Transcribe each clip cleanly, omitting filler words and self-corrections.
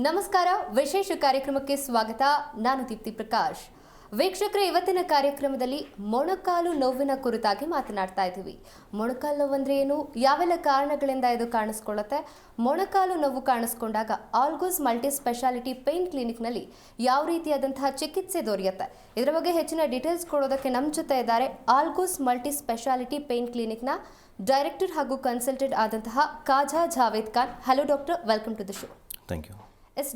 ನಮಸ್ಕಾರ, ವಿಶೇಷ ಕಾರ್ಯಕ್ರಮಕ್ಕೆ ಸ್ವಾಗತ. ನಾನು ದೀಪ್ತಿ ಪ್ರಕಾಶ್. ವೀಕ್ಷಕರೇ, ಇವತ್ತಿನ ಕಾರ್ಯಕ್ರಮದಲ್ಲಿ ಮೊಣಕಾಲು ನೋವಿನ ಕುರಿತಾಗಿ ಮಾತನಾಡ್ತಾ ಇದ್ದೀವಿ. ಮೊಣಕಾಲು ನೋವು ಅಂದ್ರೆ ಏನು, ಯಾವೆಲ್ಲ ಕಾರಣಗಳಿಂದ ಇದು ಕಾಣಿಸ್ಕೊಳ್ಳುತ್ತೆ, ಮೊಣಕಾಲು ನೋವು ಕಾಣಿಸ್ಕೊಂಡಾಗ ಆಲ್ಗೋಸ್ ಮಲ್ಟಿ ಸ್ಪೆಷಾಲಿಟಿ ಪೇನ್ ಕ್ಲಿನಿಕ್ನಲ್ಲಿ ಯಾವ ರೀತಿಯಾದಂತಹ ಚಿಕಿತ್ಸೆ ದೊರೆಯುತ್ತೆ, ಇದರ ಬಗ್ಗೆ ಹೆಚ್ಚಿನ ಡೀಟೇಲ್ಸ್ ಕೊಡೋದಕ್ಕೆ ನಮ್ಮ ಜೊತೆ ಇದ್ದಾರೆ ಆಲ್ಗೋಸ್ ಮಲ್ಟಿ ಸ್ಪೆಷಾಲಿಟಿ ಪೇನ್ ಕ್ಲಿನಿಕ್ನ ಡೈರೆಕ್ಟರ್ ಹಾಗೂ ಕನ್ಸಲ್ಟೆಂಟ್ ಆದಂತಹ Khaja Javed Khan. Hello doctor, welcome to the show. Thank you.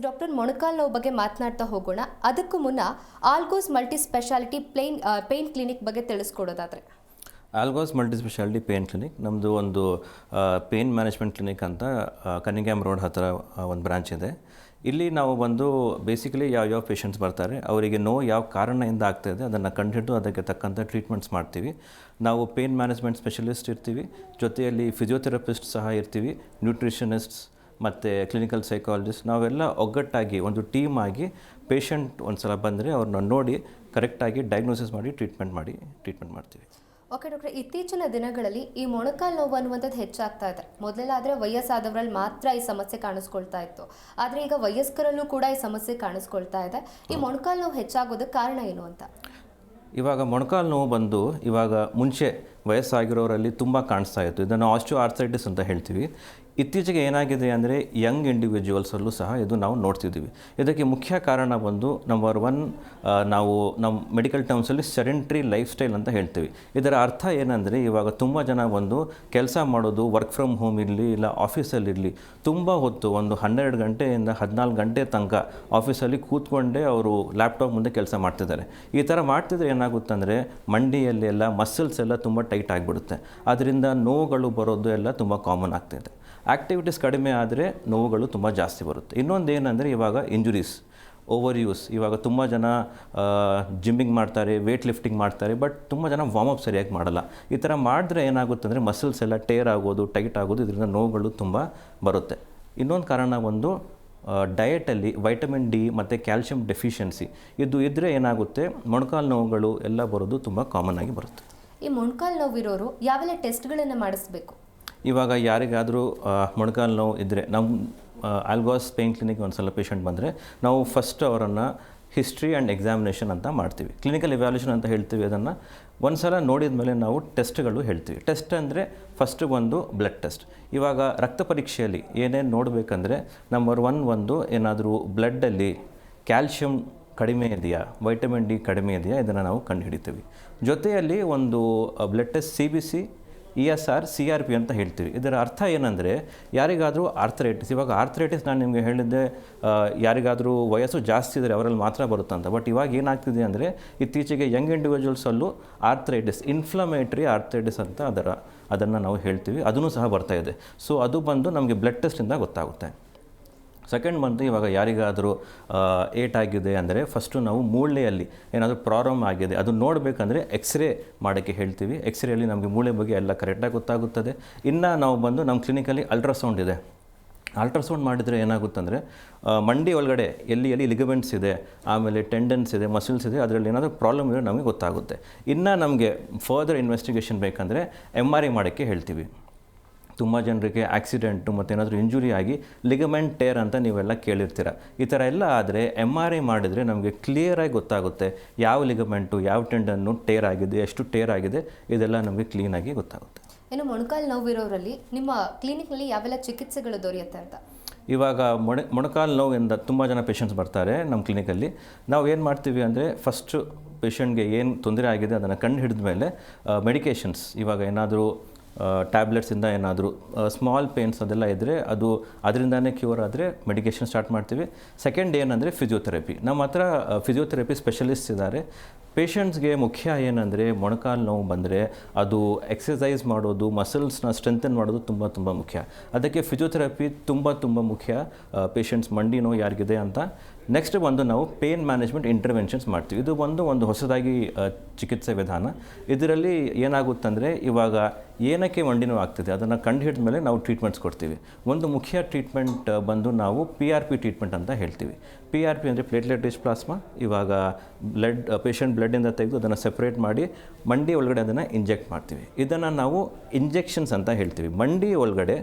Doctor, ಮೊಣಕಾಲು ನೋವು ಬಗ್ಗೆ ಮಾತನಾಡ್ತಾ ಹೋಗೋಣ. ಅದಕ್ಕೂ ಮುನ್ನ Algos multi speciality pain clinic ಬಗ್ಗೆ ತಿಳಿಸ್ಕೊಡೋದಾದ್ರೆ. Algos multi speciality pain clinic ನಮ್ಮದು ಒಂದು ಪೇನ್ ಮ್ಯಾನೇಜ್ಮೆಂಟ್ ಕ್ಲಿನಿಕ್ ಅಂತ ಕನಿಂಗ್ಯಾಮ್ ರೋಡ್ ಹತ್ತಿರ ಒಂದು ಬ್ರಾಂಚ್ ಇದೆ. ಇಲ್ಲಿ ನಾವು ಬಂದು ಬೇಸಿಕಲಿ ಯಾವ ಪೇಷಂಟ್ಸ್ ಬರ್ತಾರೆ, ಅವರಿಗೆ ನೋವು ಯಾವ ಕಾರಣದಿಂದ ಆಗ್ತಾಯಿದೆ ಅದನ್ನು ಕಂಡುಹಿಡಿದು ಅದಕ್ಕೆ ತಕ್ಕಂಥ ಟ್ರೀಟ್ಮೆಂಟ್ಸ್ ಮಾಡ್ತೀವಿ. ನಾವು ಪೇನ್ ಮ್ಯಾನೇಜ್ಮೆಂಟ್ ಸ್ಪೆಷಲಿಸ್ಟ್ ಇರ್ತೀವಿ, ಜೊತೆಯಲ್ಲಿ ಫಿಸಿಯೋಥೆರಪಿಸ್ಟ್ ಸಹ ಇರ್ತೀವಿ, ನ್ಯೂಟ್ರಿಷನಿಸ್ಟ್ಸ್ ಮತ್ತು ಕ್ಲಿನಿಕಲ್ ಸೈಕಾಲಜಿಸ್ಟ್. ನಾವೆಲ್ಲ ಒಗ್ಗಟ್ಟಾಗಿ ಒಂದು ಟೀಮ್ ಆಗಿ ಪೇಷಂಟ್ ಒಂದು ಸಲ ಬಂದರೆ ಅವ್ರನ್ನ ನೋಡಿ ಕರೆಕ್ಟಾಗಿ ಡಯಾಗ್ನೋಸಿಸ್ ಮಾಡಿ ಟ್ರೀಟ್ಮೆಂಟ್ ಮಾಡ್ತೀವಿ. ಓಕೆ ಡಾಕ್ಟರ್, ಇತ್ತೀಚಿನ ದಿನಗಳಲ್ಲಿ ಈ ಮೊಣಕಾಲು ನೋವು ಅನ್ನುವಂಥದ್ದು ಹೆಚ್ಚಾಗ್ತಾ ಇದೆ. ಮೊದಲಾದರೆ ವಯಸ್ಸಾದವರಲ್ಲಿ ಮಾತ್ರ ಈ ಸಮಸ್ಯೆ ಕಾಣಿಸ್ಕೊಳ್ತಾ ಇತ್ತು, ಆದರೆ ಈಗ ವಯಸ್ಕರಲ್ಲೂ ಕೂಡ ಈ ಸಮಸ್ಯೆ ಕಾಣಿಸ್ಕೊಳ್ತಾ ಇದೆ. ಈ ಮೊಣಕಾಲು ನೋವು ಹೆಚ್ಚಾಗೋದಕ್ಕೆ ಕಾರಣ ಏನು ಅಂತ? ಇವಾಗ ಮೊಣಕಾಲು ನೋವು ಬಂದು ಇವಾಗ ಮುಂಚೆ ವಯಸ್ಸಾಗಿರೋರಲ್ಲಿ ತುಂಬ ಕಾಣಿಸ್ತಾ ಇತ್ತು. ಇದನ್ನು ಆಸ್ಟಿಯೋ ಆರ್ಥರೈಟಿಸ್ ಅಂತ ಹೇಳ್ತೀವಿ. ಇತ್ತೀಚೆಗೆ ಏನಾಗಿದೆ ಅಂದರೆ ಯಂಗ್ ಇಂಡಿವಿಜುವಲ್ಸಲ್ಲೂ ಸಹ ಇದು ನಾವು ನೋಡ್ತಿದ್ದೀವಿ. ಇದಕ್ಕೆ ಮುಖ್ಯ ಕಾರಣ ಬಂದು ನಂಬರ್ 1, ನಾವು ನಮ್ಮ ಮೆಡಿಕಲ್ ಟರ್ಮ್ಸಲ್ಲಿ ಸೆಡೆಂಟ್ರಿ ಲೈಫ್ ಸ್ಟೈಲ್ ಅಂತ ಹೇಳ್ತೀವಿ. ಇದರ ಅರ್ಥ ಏನಂದರೆ ಇವಾಗ ತುಂಬ ಜನ ಒಂದು ಕೆಲಸ ಮಾಡೋದು ವರ್ಕ್ ಫ್ರಮ್ ಹೋಮ್ ಇರಲಿ ಇಲ್ಲ ಆಫೀಸಲ್ಲಿರಲಿ ತುಂಬ ಹೊತ್ತು ಒಂದು 12 ಗಂಟೆಯಿಂದ 14 ಗಂಟೆ ತನಕ ಆಫೀಸಲ್ಲಿ ಕೂತ್ಕೊಂಡೇ ಅವರು ಲ್ಯಾಪ್ಟಾಪ್ ಮುಂದೆ ಕೆಲಸ ಮಾಡ್ತಿದ್ದಾರೆ. ಈ ಥರ ಮಾಡ್ತಿದ್ರೆ ಏನಾಗುತ್ತಂದರೆ ಮಂಡಿಯಲ್ಲಿ ಎಲ್ಲ ಮಸಲ್ಸ್ ಎಲ್ಲ ತುಂಬ ಟೈಟ್ ಆಗಿಬಿಡುತ್ತೆ. ಅದರಿಂದ ನೋವುಗಳು ಬರೋದು ಎಲ್ಲ ತುಂಬ ಕಾಮನ್ ಆಗ್ತಾಯಿದೆ. ಆ್ಯಕ್ಟಿವಿಟೀಸ್ ಕಡಿಮೆ ಆದರೆ ನೋವುಗಳು ತುಂಬ ಜಾಸ್ತಿ ಬರುತ್ತೆ. ಇನ್ನೊಂದು ಏನಂದರೆ ಇವಾಗ ಇಂಜುರೀಸ್, ಓವರ್ ಯೂಸ್. ಇವಾಗ ತುಂಬ ಜನ ಜಿಮ್ಮಿಂಗ್ ಮಾಡ್ತಾರೆ, ವೇಟ್ ಲಿಫ್ಟಿಂಗ್ ಮಾಡ್ತಾರೆ, ಬಟ್ ತುಂಬ ಜನ ವಾರ್ಮಪ್ ಸರಿಯಾಗಿ ಮಾಡಲ್ಲ. ಈ ಥರ ಮಾಡಿದ್ರೆ ಏನಾಗುತ್ತೆ ಅಂದರೆ ಮಸಲ್ಸ್ ಎಲ್ಲ ಟೇರ್ ಆಗೋದು, ಟೈಟ್ ಆಗೋದು, ಇದರಿಂದ ನೋವುಗಳು ತುಂಬ ಬರುತ್ತೆ. ಇನ್ನೊಂದು ಕಾರಣ ಒಂದು ಡಯಟಲ್ಲಿ ವೈಟಮಿನ್ ಡಿ ಮತ್ತು ಕ್ಯಾಲ್ಶಿಯಂ ಡೆಫಿಷಿಯನ್ಸಿ ಇದು ಇದ್ದರೆ ಏನಾಗುತ್ತೆ, ಮೊಣಕಾಲು ನೋವುಗಳು ಎಲ್ಲ ಬರೋದು ತುಂಬ ಕಾಮನ್ ಆಗಿ ಬರುತ್ತೆ. ಈ ಮೊಣಕಾಲು ನೋವಿರೋರು ಯಾವೆಲ್ಲ ಟೆಸ್ಟ್ಗಳನ್ನು ಮಾಡಿಸ್ಬೇಕು? ಇವಾಗ ಯಾರಿಗಾದರೂ ಮೊಣಕಾಲು ನೋವು ಇದ್ದರೆ ನಮ್ಮ ಆಲ್ಗೋಸ್ ಪೇನ್ ಕ್ಲಿನಿಕ್ ಒಂದು ಸಲ ಪೇಷಂಟ್ ಬಂದರೆ ನಾವು ಫಸ್ಟ್ ಅವರನ್ನು ಹಿಸ್ಟ್ರಿ ಆ್ಯಂಡ್ ಎಕ್ಸಾಮಿನೇಷನ್ ಅಂತ ಮಾಡ್ತೀವಿ. ಕ್ಲಿನಿಕಲ್ ಇವ್ಯಾಲ್ಯೂಷನ್ ಅಂತ ಹೇಳ್ತೀವಿ. ಅದನ್ನು ಒಂದು ಸಲ ನೋಡಿದ ಮೇಲೆ ನಾವು ಟೆಸ್ಟ್ಗಳು ಹೇಳ್ತೀವಿ. ಟೆಸ್ಟ್ ಅಂದರೆ ಫಸ್ಟು ಒಂದು ಬ್ಲಡ್ ಟೆಸ್ಟ್. ಇವಾಗ ರಕ್ತ ಪರೀಕ್ಷೆಯಲ್ಲಿ ಏನೇನು ನೋಡಬೇಕಂದ್ರೆ ನಂಬರ್ 1 ಒಂದು ಏನಾದರೂ ಬ್ಲಡ್ಡಲ್ಲಿ ಕ್ಯಾಲ್ಶಿಯಂ ಕಡಿಮೆ ಇದೆಯಾ, ವೈಟಮಿನ್ ಡಿ ಕಡಿಮೆ ಇದೆಯಾ, ಇದನ್ನು ನಾವು ಕಂಡುಹಿಡಿತೀವಿ. ಜೊತೆಯಲ್ಲಿ ಒಂದು blood test CBC, ESR, CRP ಅಂತ ಹೇಳ್ತೀವಿ. ಇದರ ಅರ್ಥ ಏನಂದರೆ ಯಾರಿಗಾದರೂ ಆರ್ಥರೈಟಿಸ್, ಇವಾಗ ಆರ್ಥರೈಟಿಸ್ ನಾನು ನಿಮಗೆ ಹೇಳಿದ್ದೆ ಯಾರಿಗಾದರೂ ವಯಸ್ಸು ಜಾಸ್ತಿ ಇದ್ದರೆ ಅವರಲ್ಲಿ ಮಾತ್ರ ಬರುತ್ತಂತ. ಬಟ್ ಇವಾಗ ಏನಾಗ್ತಿದೆ ಅಂದರೆ ಇತ್ತೀಚೆಗೆ ಯಂಗ್ ಇಂಡಿವಿಜುವಲ್ಸಲ್ಲೂ ಆರ್ಥರೈಟಿಸ್, ಇನ್ಫ್ಲಮೇಟ್ರಿ ಆರ್ಥರೈಟಿಸ್ ಅಂತ ಅದನ್ನು ನಾವು ಹೇಳ್ತೀವಿ. ಅದೂ ಸಹ ಬರ್ತಾಯಿದೆ. ಸೊ ಅದು ಬಂದು ನಮಗೆ ಬ್ಲಡ್ ಟೆಸ್ಟಿಂದ ಗೊತ್ತಾಗುತ್ತೆ. ಸೆಕೆಂಡ್ ಬಂದು ಇವಾಗ ಯಾರಿಗಾದರೂ ಏಟಾಗಿದೆ ಅಂದರೆ ಫಸ್ಟು ನಾವು ಮೂಳೆಯಲ್ಲಿ ಏನಾದರೂ ಪ್ರಾಬ್ಲಮ್ ಆಗಿದೆ ಅದು ನೋಡಬೇಕಂದ್ರೆ ಎಕ್ಸ್ರೇ ಮಾಡೋಕ್ಕೆ ಹೇಳ್ತೀವಿ. ಎಕ್ಸ್ರೇಯಲ್ಲಿ ನಮಗೆ ಮೂಳೆ ಬಗ್ಗೆ ಎಲ್ಲ ಕರೆಕ್ಟಾಗಿ ಗೊತ್ತಾಗುತ್ತದೆ. ಇನ್ನು ನಾವು ಬಂದು ನಮ್ಮ ಕ್ಲಿನಿಕಲ್ಲಿ ಅಲ್ಟ್ರಾಸೌಂಡ್ ಇದೆ. ಅಲ್ಟ್ರಾಸೌಂಡ್ ಮಾಡಿದರೆ ಏನಾಗುತ್ತಂದರೆ ಮಂಡಿ ಒಳಗಡೆ ಎಲ್ಲಿ ಲಿಗಮೆಂಟ್ಸ್ ಇದೆ, ಆಮೇಲೆ ಟೆಂಡನ್ಸ್ ಇದೆ, ಮಸಲ್ಸ್ ಇದೆ, ಅದರಲ್ಲಿ ಏನಾದರೂ ಪ್ರಾಬ್ಲಮ್ ಇರೋ ನಮಗೆ ಗೊತ್ತಾಗುತ್ತೆ. ಇನ್ನು ನಮಗೆ ಫರ್ದರ್ ಇನ್ವೆಸ್ಟಿಗೇಷನ್ ಬೇಕಂದರೆ MRI ಮಾಡೋಕ್ಕೆ ಹೇಳ್ತೀವಿ. ತುಂಬ ಜನರಿಗೆ ಆಕ್ಸಿಡೆಂಟು ಮತ್ತು ಏನಾದರೂ ಇಂಜುರಿ ಆಗಿ ಲಿಗಮೆಂಟ್ ಟೇರ್ ಅಂತ ನೀವೆಲ್ಲ ಕೇಳಿರ್ತೀರ. ಈ ಥರ ಎಲ್ಲ ಆದರೆ MRI ಮಾಡಿದರೆ ನಮಗೆ ಕ್ಲಿಯರಾಗಿ ಗೊತ್ತಾಗುತ್ತೆ ಯಾವ ಲಿಗಮೆಂಟು, ಯಾವ ಟೆಂಡನ್ನು ಟೇರ್ ಆಗಿದೆ, ಎಷ್ಟು ಟೇರ್ ಆಗಿದೆ, ಇದೆಲ್ಲ ನಮಗೆ ಕ್ಲೀನಾಗಿ ಗೊತ್ತಾಗುತ್ತೆ. ಇನ್ನು ಮೊಣಕಾಲು ನೋವಿರೋರಲ್ಲಿ ನಿಮ್ಮ ಕ್ಲಿನಿಕ್ನಲ್ಲಿ ಯಾವೆಲ್ಲ ಚಿಕಿತ್ಸೆಗಳು ದೊರೆಯುತ್ತೆ ಅಂತ? ಇವಾಗ ಮೊಣಕಾಲು ನೋವಿಂದ ತುಂಬ ಜನ ಪೇಷಂಟ್ಸ್ ಬರ್ತಾರೆ ನಮ್ಮ ಕ್ಲಿನಿಕಲ್ಲಿ. ನಾವು ಏನು ಮಾಡ್ತೀವಿ ಅಂದರೆ ಫಸ್ಟು ಪೇಷಂಟ್ಗೆ ಏನು ತೊಂದರೆ ಆಗಿದೆ ಅದನ್ನು ಕಂಡು ಹಿಡಿದ ಮೇಲೆ ಮೆಡಿಕೇಷನ್ಸ್, ಇವಾಗ ಏನಾದರೂ ಟ್ಯಾಬ್ಲೆಟ್ಸಿಂದ ಏನಾದರೂ ಸ್ಮಾಲ್ ಪೇನ್ಸ್ ಅದೆಲ್ಲ ಇದ್ದರೆ ಅದರಿಂದನೇ ಕ್ಯೂರ್ ಆದರೆ ಮೆಡಿಕೇಷನ್ ಸ್ಟಾರ್ಟ್ ಮಾಡ್ತೀವಿ. ಸೆಕೆಂಡ್ ಏನಂದರೆ ಫಿಸಿಯೋಥೆರಪಿ. ನಮ್ಮ ಹತ್ರ ಫಿಸಿಯೋಥೆರಪಿ ಸ್ಪೆಷಲಿಸ್ಟ್ ಇದ್ದಾರೆ. ಪೇಷಂಟ್ಸ್ಗೆ ಮುಖ್ಯ ಏನಂದರೆ ಮೊಣಕಾಲು ನೋವು ಬಂದರೆ ಅದು ಎಕ್ಸಸೈಸ್ ಮಾಡೋದು, ಮಸಲ್ಸ್ನ ಸ್ಟ್ರೆಂಥನ್ ಮಾಡೋದು ತುಂಬ ಮುಖ್ಯ. ಅದಕ್ಕೆ ಫಿಸಿಯೋಥೆರಪಿ ತುಂಬ ಮುಖ್ಯ ಪೇಷಂಟ್ಸ್ ಮಂಡಿ ನೋವು ಯಾರಿಗಿದೆ ಅಂತ. ನೆಕ್ಸ್ಟ್ ಬಂದು ನಾವು ಪೇನ್ ಮ್ಯಾನೇಜ್ಮೆಂಟ್ ಇಂಟರ್ವೆನ್ಷನ್ಸ್ ಮಾಡ್ತೀವಿ. ಇದು ಒಂದು ಹೊಸದಾಗಿ ಚಿಕಿತ್ಸೆ ವಿಧಾನ. ಇದರಲ್ಲಿ ಏನಾಗುತ್ತಂದರೆ ಇವಾಗ ಏನಕ್ಕೆ ಮಂಡಿ ನೋವು ಆಗ್ತಿದೆ ಅದನ್ನು ಕಂಡುಹಿಡಿದ ಮೇಲೆ ನಾವು ಟ್ರೀಟ್ಮೆಂಟ್ಸ್ ಕೊಡ್ತೀವಿ. ಒಂದು ಮುಖ್ಯ ಟ್ರೀಟ್ಮೆಂಟ್ ಬಂದು ನಾವು PRP ಟ್ರೀಟ್ಮೆಂಟ್ ಅಂತ ಹೇಳ್ತೀವಿ. PRP ಅಂದರೆ ಪ್ಲೇಟ್ಲೆಟ್ ರಿಚ್ ಪ್ಲಾಸ್ಮಾ. ಇವಾಗ ಪೇಷಂಟ್ ಬ್ಲಡ್ಡಿಂದ ತೆಗೆದು ಅದನ್ನು ಸೆಪ್ರೇಟ್ ಮಾಡಿ ಮಂಡಿ ಒಳಗಡೆ ಅದನ್ನು ಇಂಜೆಕ್ಟ್ ಮಾಡ್ತೀವಿ. ಇದನ್ನು ನಾವು ಇಂಜೆಕ್ಷನ್ಸ್ ಅಂತ ಹೇಳ್ತೀವಿ. ಮಂಡಿ ಒಳಗಡೆ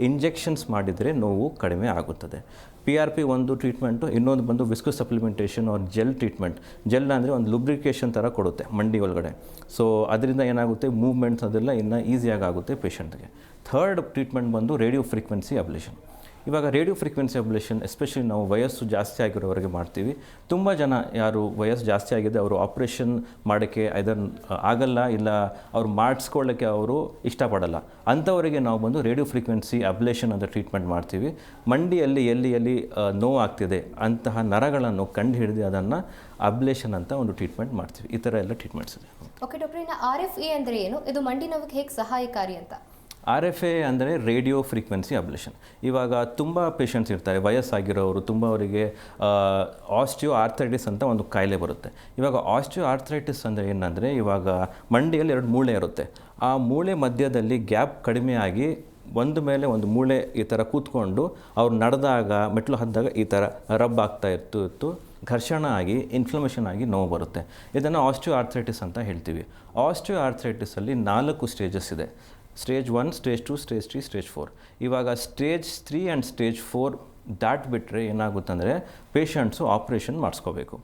ಇಂಜೆಕ್ಷನ್ಸ್ ಮಾಡಿದರೆ ನೋವು ಕಡಿಮೆ ಆಗುತ್ತದೆ. PRP ಒಂದು ಟ್ರೀಟ್ಮೆಂಟು, ಇನ್ನೊಂದು ಬಂದು viscous supplementation or gel treatment. Gel ಅಂದರೆ ಒಂದು ಲುಬ್ರಿಕೇಷನ್ ಥರ ಕೊಡುತ್ತೆ ಮಂಡಿ ಒಳಗಡೆ. ಸೊ ಅದರಿಂದ ಏನಾಗುತ್ತೆ, ಮೂವ್ಮೆಂಟ್ಸ್ ಅದೆಲ್ಲ ಇನ್ನೂ ಈಸಿಯಾಗಿ ಆಗುತ್ತೆ ಪೇಷಂಟ್ಗೆ. ಥರ್ಡ್ ಟ್ರೀಟ್ಮೆಂಟ್ ಬಂದು ರೇಡಿಯೋ ಫ್ರೀಕ್ವೆನ್ಸಿ ಅಬ್ಲೇಷನ್. ಇವಾಗ ರೇಡಿಯೋ ಫ್ರೀಕ್ವೆನ್ಸಿ ಅಬ್ಲೇಷನ್ ಎಸ್ಪೆಷಲಿ ನಾವು ವಯಸ್ಸು ಜಾಸ್ತಿ ಆಗಿರೋವರೆಗೆ ಮಾಡ್ತೀವಿ. ತುಂಬ ಜನ ಯಾರು ವಯಸ್ಸು ಜಾಸ್ತಿ ಆಗಿದೆ ಅವರು ಆಪ್ರೇಷನ್ ಮಾಡೋಕ್ಕೆ ಇದನ್ನು ಆಗಲ್ಲ, ಇಲ್ಲ ಅವ್ರು ಮಾಡಿಸ್ಕೊಳ್ಳೋಕ್ಕೆ ಅವರು ಇಷ್ಟಪಡಲ್ಲ. ಅಂಥವರಿಗೆ ನಾವು ಬಂದು ರೇಡಿಯೋ ಫ್ರೀಕ್ವೆನ್ಸಿ ಅಬ್ಲೇಷನ್ ಅಂತ ಟ್ರೀಟ್ಮೆಂಟ್ ಮಾಡ್ತೀವಿ. ಮಂಡಿಯಲ್ಲಿ ಎಲ್ಲಿ ನೋವು ಆಗ್ತಿದೆ ಅಂತಹ ನರಗಳನ್ನು ಕಂಡು ಹಿಡಿದು ಅದನ್ನು ಅಬ್ಲೇಷನ್ ಅಂತ ಒಂದು ಟ್ರೀಟ್ಮೆಂಟ್ ಮಾಡ್ತೀವಿ. ಈ ಥರ ಎಲ್ಲ ಟ್ರೀಟ್ಮೆಂಟ್ಸ್ ಇದೆ. ಓಕೆ ಡಾಕ್ಟರ್, ಇನ್ನು RFA ಅಂದರೆ ಏನು? ಇದು ಮಂಡಿ ನೋವಿಗೆ ಹೇಗೆ ಸಹಾಯಕಾರಿ ಅಂತ? RFA ಅಂದರೆ ರೇಡಿಯೋ ಫ್ರೀಕ್ವೆನ್ಸಿ ಅಬ್ಲೇಷನ್. ಇವಾಗ ತುಂಬ ಪೇಷಂಟ್ಸ್ ಇರ್ತಾರೆ ವಯಸ್ಸಾಗಿರೋರು, ತುಂಬ ಅವರಿಗೆ ಆಸ್ಟಿಯೋ ಆರ್ಥರೈಟಿಸ್ ಅಂತ ಒಂದು ಕಾಯಿಲೆ ಬರುತ್ತೆ. ಇವಾಗ ಆಸ್ಟಿಯೋ ಆರ್ಥರೈಟಿಸ್ ಅಂದರೆ ಏನಂದರೆ, ಇವಾಗ ಮಂಡಿಯಲ್ಲಿ 2 ಮೂಳೆ ಇರುತ್ತೆ. ಆ ಮೂಳೆ ಮಧ್ಯದಲ್ಲಿ ಗ್ಯಾಪ್ ಕಡಿಮೆ ಆಗಿ ಒಂದು ಮೇಲೆ ಒಂದು ಮೂಳೆ ಈ ಥರ ಕೂತ್ಕೊಂಡು ಅವ್ರು ನಡೆದಾಗ, ಮೆಟ್ಲು ಹತ್ತಿದಾಗ ಈ ಥರ ರಬ್ ಆಗ್ತಾ ಇತ್ತು ಘರ್ಷಣ ಆಗಿ ಇನ್ಫ್ಲಮೇಷನ್ ಆಗಿ ನೋವು ಬರುತ್ತೆ. ಇದನ್ನು ಆಸ್ಟಿಯೋ ಆರ್ಥರೈಟಿಸ್ ಅಂತ ಹೇಳ್ತೀವಿ. ಆಸ್ಟಿಯೋ ಆರ್ಥರೈಟಿಸಲ್ಲಿ 4 ಸ್ಟೇಜಸ್ ಇದೆ. Stage 1, stage 2, stage 3, stage 4. ಇವಾಗ ಸ್ಟೇಜ್ 3 ಆ್ಯಂಡ್ ಸ್ಟೇಜ್ 4 ದಾಟಿಬಿಟ್ರೆ ಏನಾಗುತ್ತಂದರೆ ಪೇಷಂಟ್ಸು ಆಪ್ರೇಷನ್ ಮಾಡಿಸ್ಕೋಬೇಕು.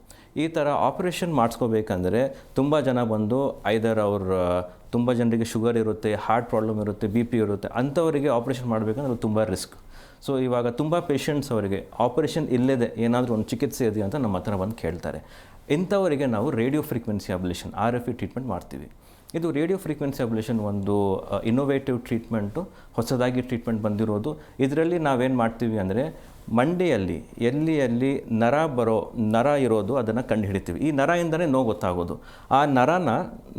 ಈ ಥರ ಆಪ್ರೇಷನ್ ಮಾಡಿಸ್ಕೋಬೇಕಂದ್ರೆ ತುಂಬ ಜನ ಬಂದು ಐದರ್ ತುಂಬ ಜನರಿಗೆ ಶುಗರ್ ಇರುತ್ತೆ, ಹಾರ್ಟ್ ಪ್ರಾಬ್ಲಮ್ ಇರುತ್ತೆ, BP ಇರುತ್ತೆ. ಅಂಥವರಿಗೆ ಆಪ್ರೇಷನ್ ಮಾಡಬೇಕಂದ್ರೆ ತುಂಬ ರಿಸ್ಕ್. ಸೊ ಇವಾಗ ತುಂಬ ಪೇಷಂಟ್ಸ್ ಅವರಿಗೆ ಆಪ್ರೇಷನ್ ಇಲ್ಲದೆ ಏನಾದರೂ ಒಂದು ಚಿಕಿತ್ಸೆ ಇದೆಯಾ ಅಂತ ನಮ್ಮ ಹತ್ರ ಬಂದು ಕೇಳ್ತಾರೆ. ಇಂಥವರಿಗೆ ನಾವು radio frequency ablation RFA treatment ಮಾಡ್ತೀವಿ. ಇದು ರೇಡಿಯೋ ಫ್ರೀಕ್ವೆನ್ಸಿ ಅಬ್ಲೇಷನ್ ಒಂದು ಇನ್ನೋವೇಟಿವ್ ಟ್ರೀಟ್ಮೆಂಟು, ಹೊಸದಾಗಿ ಟ್ರೀಟ್ಮೆಂಟ್ ಬಂದಿರೋದು. ಇದರಲ್ಲಿ ನಾವೇನು ಮಾಡ್ತೀವಿ ಅಂದರೆ, ಮಂಡಿಯಲ್ಲಿ ಎಲ್ಲಿ ನರ ಇರೋದು ಅದನ್ನು ಕಂಡುಹಿಡಿತೀವಿ. ಈ ನರಯಿಂದಲೇ ನೋವು ಗೊತ್ತಾಗೋದು. ಆ ನರನ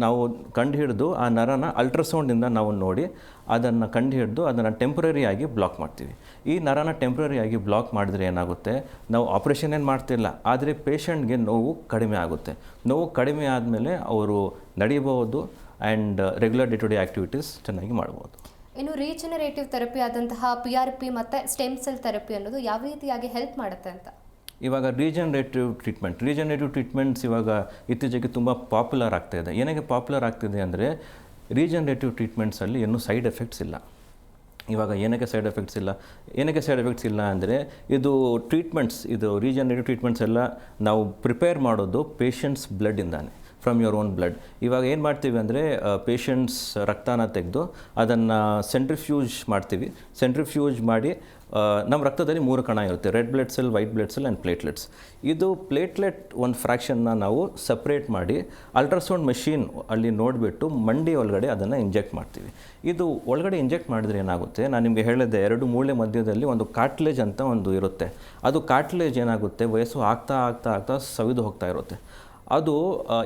ನಾವು ಕಂಡುಹಿಡಿದು ಆ ನರನ ಅಲ್ಟ್ರಾಸೌಂಡಿಂದ ನಾವು ನೋಡಿ ಅದನ್ನು ಕಂಡುಹಿಡಿದು ಅದನ್ನು ಟೆಂಪ್ರರಿಯಾಗಿ ಬ್ಲಾಕ್ ಮಾಡ್ತೀವಿ. ಈ ನರನ ಟೆಂಪ್ರರಿಯಾಗಿ ಬ್ಲಾಕ್ ಮಾಡಿದ್ರೆ ಏನಾಗುತ್ತೆ, ನಾವು ಆಪ್ರೇಷನ್ ಏನು ಮಾಡ್ತಿಲ್ಲ, ಆದರೆ ಪೇಷಂಟ್ಗೆ ನೋವು ಕಡಿಮೆ ಆಗುತ್ತೆ. ನೋವು ಕಡಿಮೆ ಆದಮೇಲೆ ಅವರು ನಡಿಬೋದು and regular day to day activities ಚೆನ್ನಾಗಿ ಮಾಡ್ಬೋದು. ಇನ್ನು ರೀಜನರೇಟಿವ್ ಥೆರಪಿ ಆದಂತಹ PRP ಮತ್ತು ಸ್ಟೆಮ್ ಸೆಲ್ ಥೆರಪಿ ಅನ್ನೋದು ಯಾವ ರೀತಿಯಾಗಿ ಹೆಲ್ಪ್ ಮಾಡುತ್ತೆ ಅಂತ? ಇವಾಗ ರೀಜನರೇಟಿವ್ ಟ್ರೀಟ್ಮೆಂಟ್ಸ್ ಇವಾಗ ಇತ್ತೀಚೆಗೆ ತುಂಬ ಪಾಪ್ಯುಲರ್ ಆಗ್ತಾಯಿದೆ. ಏನಕ್ಕೆ ಪಾಪ್ಯುಲರ್ ಆಗ್ತಿದೆ ಅಂದರೆ, ರೀಜನರೇಟಿವ್ ಟ್ರೀಟ್ಮೆಂಟ್ಸಲ್ಲಿ ಏನೂ ಸೈಡ್ ಎಫೆಕ್ಟ್ಸ್ ಇಲ್ಲ. ಇವಾಗ ಏನಕ್ಕೆ ಸೈಡ್ ಎಫೆಕ್ಟ್ಸ್ ಇಲ್ಲ ಅಂದರೆ, ಇದು ರೀಜನರೇಟಿವ್ ಟ್ರೀಟ್ಮೆಂಟ್ಸ್ ಎಲ್ಲ ನಾವು ಪ್ರಿಪೇರ್ ಮಾಡೋದು ಪೇಷಂಟ್ಸ್ ಬ್ಲಡ್ಡಿಂದಾನೆ, ಫ್ರಮ್ ಯುವರ್ ಓನ್ ಬ್ಲಡ್. ಇವಾಗ ಏನು ಮಾಡ್ತೀವಿ ಅಂದರೆ, ಪೇಷಂಟ್ಸ್ ರಕ್ತನ ತೆಗೆದು ಅದನ್ನು ಸೆಂಟ್ರಿಫ್ಯೂಜ್ ಮಾಡ್ತೀವಿ. ಸೆಂಟ್ರಿಫ್ಯೂಜ್ ಮಾಡಿ ನಮ್ಮ ರಕ್ತದಲ್ಲಿ 3 ಕಣ ಇರುತ್ತೆ, red blood cell, white blood cell and platelets. ಇದು ಪ್ಲೇಟ್ಲೆಟ್ ಒಂದು ಫ್ರ್ಯಾಕ್ಷನ್ನ ನಾವು ಸಪ್ರೇಟ್ ಮಾಡಿ ಅಲ್ಟ್ರಾಸೌಂಡ್ ಮೆಷಿನ್ ಅಲ್ಲಿ ನೋಡಿಬಿಟ್ಟು ಮಂಡಿ ಒಳಗಡೆ ಅದನ್ನು ಇಂಜೆಕ್ಟ್ ಮಾಡ್ತೀವಿ. ಇದು ಒಳಗಡೆ ಇಂಜೆಕ್ಟ್ ಮಾಡಿದ್ರೆ ಏನಾಗುತ್ತೆ, ನಾನು ನಿಮಗೆ ಹೇಳಿದ್ದೆ 2 ಮೂಳೆ ಮಧ್ಯದಲ್ಲಿ ಒಂದು ಕಾರ್ಟ್ಲೇಜ್ ಅಂತ ಒಂದು ಇರುತ್ತೆ. ಅದು ಕಾರ್ಟ್ಲೇಜ್ ಏನಾಗುತ್ತೆ, ವಯಸ್ಸು ಆಗ್ತಾ ಸವಿದು ಹೋಗ್ತಾ ಇರುತ್ತೆ. ಅದು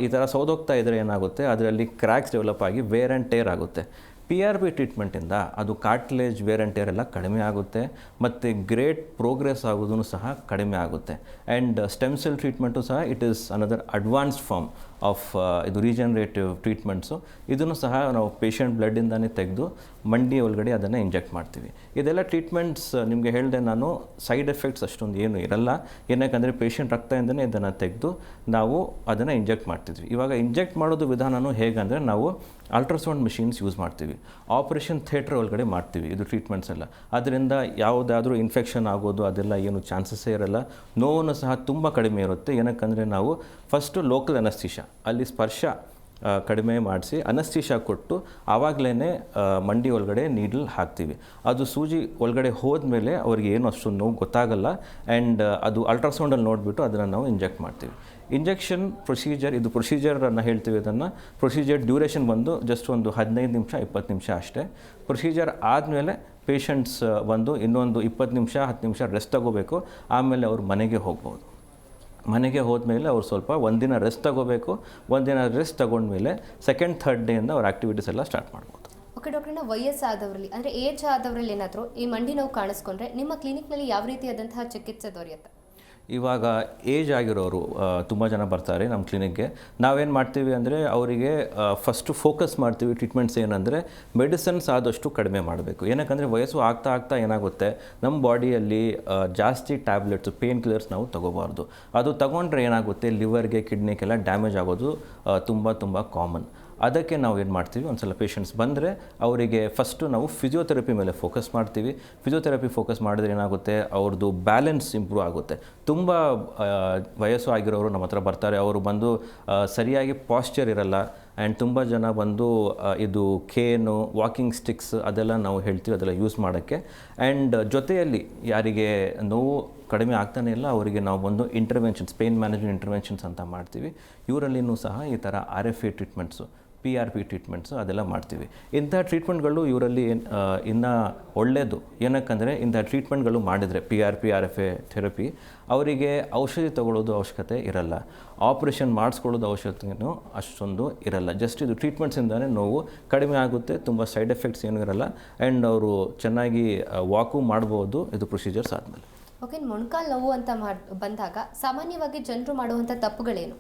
ಈ ಥರ ಸೌದೋಗ್ತಾ ಇದ್ದರೆ ಏನಾಗುತ್ತೆ, ಅದರಲ್ಲಿ ಕ್ರ್ಯಾಕ್ಸ್ ಡೆವಲಪ್ ಆಗಿ ವೇರ್ ಆ್ಯಂಡ್ ಟೇರ್ ಆಗುತ್ತೆ. PRP ಟ್ರೀಟ್ಮೆಂಟಿಂದ ಅದು ಕಾರ್ಟ್ಲೇಜ್ ವೇರ್ ಆ್ಯಂಡ್ ಟೇರ್ ಎಲ್ಲ ಕಡಿಮೆ ಆಗುತ್ತೆ, ಮತ್ತು ಗ್ರೇಟ್ ಪ್ರೋಗ್ರೆಸ್ ಆಗೋದೂ ಸಹ ಕಡಿಮೆ ಆಗುತ್ತೆ. ಆ್ಯಂಡ್ ಸ್ಟೆಮ್ ಸೆಲ್ ಟ್ರೀಟ್ಮೆಂಟು ಸಹ it is another advanced form of ಇದು ರೀಜನರೇಟಿವ್ ಟ್ರೀಟ್ಮೆಂಟ್ಸು. ಇದನ್ನು ಸಹ ನಾವು ಪೇಷಂಟ್ ಬ್ಲಡ್ಡಿಂದನೇ ತೆಗೆದು ಮಂಡಿ ಒಳಗಡೆ ಅದನ್ನು ಇಂಜೆಕ್ಟ್ ಮಾಡ್ತೀವಿ. ಇದೆಲ್ಲ ಟ್ರೀಟ್ಮೆಂಟ್ಸ್ ನಿಮಗೆ ಹೇಳಿದೆ ನಾನು, ಸೈಡ್ ಎಫೆಕ್ಟ್ಸ್ ಅಷ್ಟೊಂದು ಏನೂ ಇರಲ್ಲ. ಏನಕ್ಕೆ ಪೇಷಂಟ್ ರಕ್ತದಿಂದನೇ ಇದನ್ನು ತೆಗೆದು ನಾವು ಅದನ್ನು ಇಂಜೆಕ್ಟ್ ಮಾಡ್ತಿದ್ವಿ. ಇವಾಗ ಇಂಜೆಕ್ಟ್ ಮಾಡೋದು ವಿಧಾನವೂ ಹೇಗಂದರೆ, ನಾವು ಅಲ್ಟ್ರಾಸೌಂಡ್ ಮಿಷಿನ್ಸ್ ಯೂಸ್ ಮಾಡ್ತೀವಿ, ಆಪ್ರೇಷನ್ ಥಿಯೇಟ್ರ್ ಒಳಗಡೆ ಮಾಡ್ತೀವಿ ಇದು ಟ್ರೀಟ್ಮೆಂಟ್ಸ್ ಎಲ್ಲ. ಅದರಿಂದ ಯಾವುದಾದ್ರೂ ಇನ್ಫೆಕ್ಷನ್ ಆಗೋದು ಅದೆಲ್ಲ ಏನು ಚಾನ್ಸಸ್ಸೇ ಇರಲ್ಲ. ನೋವನ್ನು ಸಹ ತುಂಬ ಕಡಿಮೆ ಇರುತ್ತೆ. ಏನಕ್ಕಂದರೆ ನಾವು ಫಸ್ಟು ಲೋಕಲ್ ಅನಸ್ತೀಶಾ, ಅಲ್ಲಿ ಸ್ಪರ್ಶ ಕಡಿಮೆ ಮಾಡಿಸಿ ಅನಸ್ತೀಶಾ ಕೊಟ್ಟು ಆವಾಗಲೇ ಮಂಡಿ ಒಳಗಡೆ ನೀಡಲ್ ಹಾಕ್ತೀವಿ. ಅದು ಸೂಜಿ ಒಳಗಡೆ ಹೋದ್ಮೇಲೆ ಅವ್ರಿಗೆ ಏನು ಅಷ್ಟೊಂದು ನೋವು ಗೊತ್ತಾಗಲ್ಲ. ಆ್ಯಂಡ್ ಅದು ಅಲ್ಟ್ರಾಸೌಂಡಲ್ಲಿ ನೋಡಿಬಿಟ್ಟು ಅದನ್ನು ನಾವು ಇಂಜೆಕ್ಟ್ ಮಾಡ್ತೀವಿ. ಇಂಜೆಕ್ಷನ್ ಪ್ರೊಸೀಜರನ್ನು ಹೇಳ್ತೀವಿ. ಅದನ್ನು ಪ್ರೊಸೀಜರ್ ಡ್ಯೂರೇಷನ್ ಬಂದು ಜಸ್ಟ್ ಒಂದು 15 ನಿಮಿಷ 20 ನಿಮಿಷ ಅಷ್ಟೇ. ಪ್ರೊಸೀಜರ್ ಆದಮೇಲೆ ಪೇಷಂಟ್ಸ್ ಬಂದು ಇನ್ನೊಂದು 20 ನಿಮಿಷ 10 ನಿಮಿಷ ರೆಸ್ಟ್ ತಗೋಬೇಕು. ಆಮೇಲೆ ಅವ್ರು ಮನೆಗೆ ಹೋಗ್ಬೋದು. ಮನೆಗೆ ಹೋದ್ಮೇಲೆ ಅವ್ರು ಸ್ವಲ್ಪ ಒಂದಿನ ರೆಸ್ಟ್ ತಗೋಬೇಕು. ಒಂದಿನ ರೆಸ್ಟ್ ತಗೊಂಡ್ಮೇಲೆ ಸೆಕೆಂಡ್ ಥರ್ಡ್ ಡೇಯಿಂದ ಅವ್ರ ಆ್ಯಕ್ಟಿವಿಟೀಸ್ ಎಲ್ಲ ಸ್ಟಾರ್ಟ್ ಮಾಡ್ಬೋದು. ಓಕೆ ಡಾಕ್ಟರ್ನ, ವಯಸ್ಸಾದವರಲ್ಲಿ ಅಂದರೆ ಏಜ್ ಆದವರಲ್ಲಿ ಏನಾದರೂ ಈ ಮಂಡಿ ನೋವು ಕಾಣಿಸ್ಕೊಂಡ್ರೆ ನಿಮ್ಮ ಕ್ಲಿನಿಕ್ನಲ್ಲಿ ಯಾವ ರೀತಿಯಾದಂತಹ ಚಿಕಿತ್ಸೆ ದೊರೆಯುತ್ತೆ? ಇವಾಗ ಏಜ್ ಆಗಿರೋರು ತುಂಬ ಜನ ಬರ್ತಾರೆ ನಮ್ಮ ಕ್ಲಿನಿಕ್ಗೆ. ನಾವೇನು ಮಾಡ್ತೀವಿ ಅಂದರೆ ಅವರಿಗೆ ಫಸ್ಟು ಫೋಕಸ್ ಮಾಡ್ತೀವಿ ಟ್ರೀಟ್ಮೆಂಟ್ಸ್ ಏನಂದರೆ ಮೆಡಿಸಿನ್ಸ್ ಆದಷ್ಟು ಕಡಿಮೆ ಮಾಡಬೇಕು. ಏನಕ್ಕಂದರೆ ವಯಸ್ಸು ಆಗ್ತಾ ಆಗ್ತಾ ಏನಾಗುತ್ತೆ ನಮ್ಮ ಬಾಡಿಯಲ್ಲಿ ಜಾಸ್ತಿ ಟ್ಯಾಬ್ಲೆಟ್ಸು ಪೇನ್ ಕಿಲ್ಲರ್ಸ್ ನಾವು ತಗೋಬಾರ್ದು. ಅದು ತಗೊಂಡ್ರೆ ಏನಾಗುತ್ತೆ ಲಿವರ್ಗೆ ಕಿಡ್ನಿಗೆಲ್ಲ ಡ್ಯಾಮೇಜ್ ಆಗೋದು ತುಂಬ ತುಂಬ ಕಾಮನ್. ಅದಕ್ಕೆ ನಾವು ಏನು ಮಾಡ್ತೀವಿ, ಒಂದು ಸಲ ಪೇಷಂಟ್ಸ್ ಬಂದರೆ ಅವರಿಗೆ ಫಸ್ಟು ನಾವು ಫಿಸಿಯೋಥೆರಪಿ ಮೇಲೆ ಫೋಕಸ್ ಮಾಡ್ತೀವಿ. ಫಿಸಿಯೋಥೆರಪಿ ಫೋಕಸ್ ಮಾಡಿದ್ರೆ ಏನಾಗುತ್ತೆ, ಅವ್ರದ್ದು ಬ್ಯಾಲೆನ್ಸ್ ಇಂಪ್ರೂವ್ ಆಗುತ್ತೆ. ತುಂಬ ವಯಸ್ಸು ಆಗಿರೋರು ನಮ್ಮ ಹತ್ರ ಬರ್ತಾರೆ, ಅವರು ಬಂದು ಸರಿಯಾಗಿ ಪಾಶ್ಚರ್ ಇರಲ್ಲ. ಆ್ಯಂಡ್ ತುಂಬ ಜನ ಬಂದು ಇದು ಕೇನು ವಾಕಿಂಗ್ ಸ್ಟಿಕ್ಸ್ ಅದೆಲ್ಲ ನಾವು ಹೇಳ್ತೀವಿ, ಅದೆಲ್ಲ ಯೂಸ್ ಮಾಡೋಕ್ಕೆ. ಆ್ಯಂಡ್ ಜೊತೆಯಲ್ಲಿ ಯಾರಿಗೆ ನೋವು ಕಡಿಮೆ ಆಗ್ತಾನೆ ಇಲ್ಲ ಅವರಿಗೆ ನಾವು ಬಂದು ಇಂಟರ್ವೆನ್ಷನ್ಸ್, ಪೇನ್ ಮ್ಯಾನೇಜ್ಮೆಂಟ್ ಇಂಟರ್ವೆನ್ಷನ್ಸ್ ಅಂತ ಮಾಡ್ತೀವಿ. ಇವರಲ್ಲಿನೂ ಸಹ ಈ ಥರ RFA ಟ್ರೀಟ್ಮೆಂಟ್ಸು, PRP ಟ್ರೀಟ್ಮೆಂಟ್ಸು ಅದೆಲ್ಲ ಮಾಡ್ತೀವಿ. ಇಂಥ ಟ್ರೀಟ್ಮೆಂಟ್ಗಳು ಇವರಲ್ಲಿ ಇನ್ನೂ ಒಳ್ಳೆಯದು. ಏನಕ್ಕಂದರೆ ಇಂಥ ಟ್ರೀಟ್ಮೆಂಟ್ಗಳು ಮಾಡಿದರೆ PRP RFA ಥೆರಪಿ ಅವರಿಗೆ ಔಷಧಿ ತಗೊಳ್ಳೋದು ಅವಶ್ಯಕತೆ ಇರಲ್ಲ, ಆಪ್ರೇಷನ್ ಮಾಡಿಸ್ಕೊಳ್ಳೋದು ಅವಶ್ಯಕತೆಯೂ ಅಷ್ಟೊಂದು ಇರಲ್ಲ. ಜಸ್ಟ್ ಇದು ಟ್ರೀಟ್ಮೆಂಟ್ಸಿಂದಲೇ ನೋವು ಕಡಿಮೆ ಆಗುತ್ತೆ, ತುಂಬ ಸೈಡ್ ಎಫೆಕ್ಟ್ಸ್ ಏನೂ ಇರಲ್ಲ. ಆ್ಯಂಡ್ ಅವರು ಚೆನ್ನಾಗಿ ವಾಕು ಮಾಡ್ಬೋದು ಇದು ಪ್ರೊಸೀಜರ್ಸ್ ಆದಮೇಲೆ. ಓಕೆ, ಮೊಣಕಾಲು ನೋವು ಅಂತ ಬಂದಾಗ ಸಾಮಾನ್ಯವಾಗಿ ಜನರು ಮಾಡುವಂಥ ತಪ್ಪುಗಳೇನು?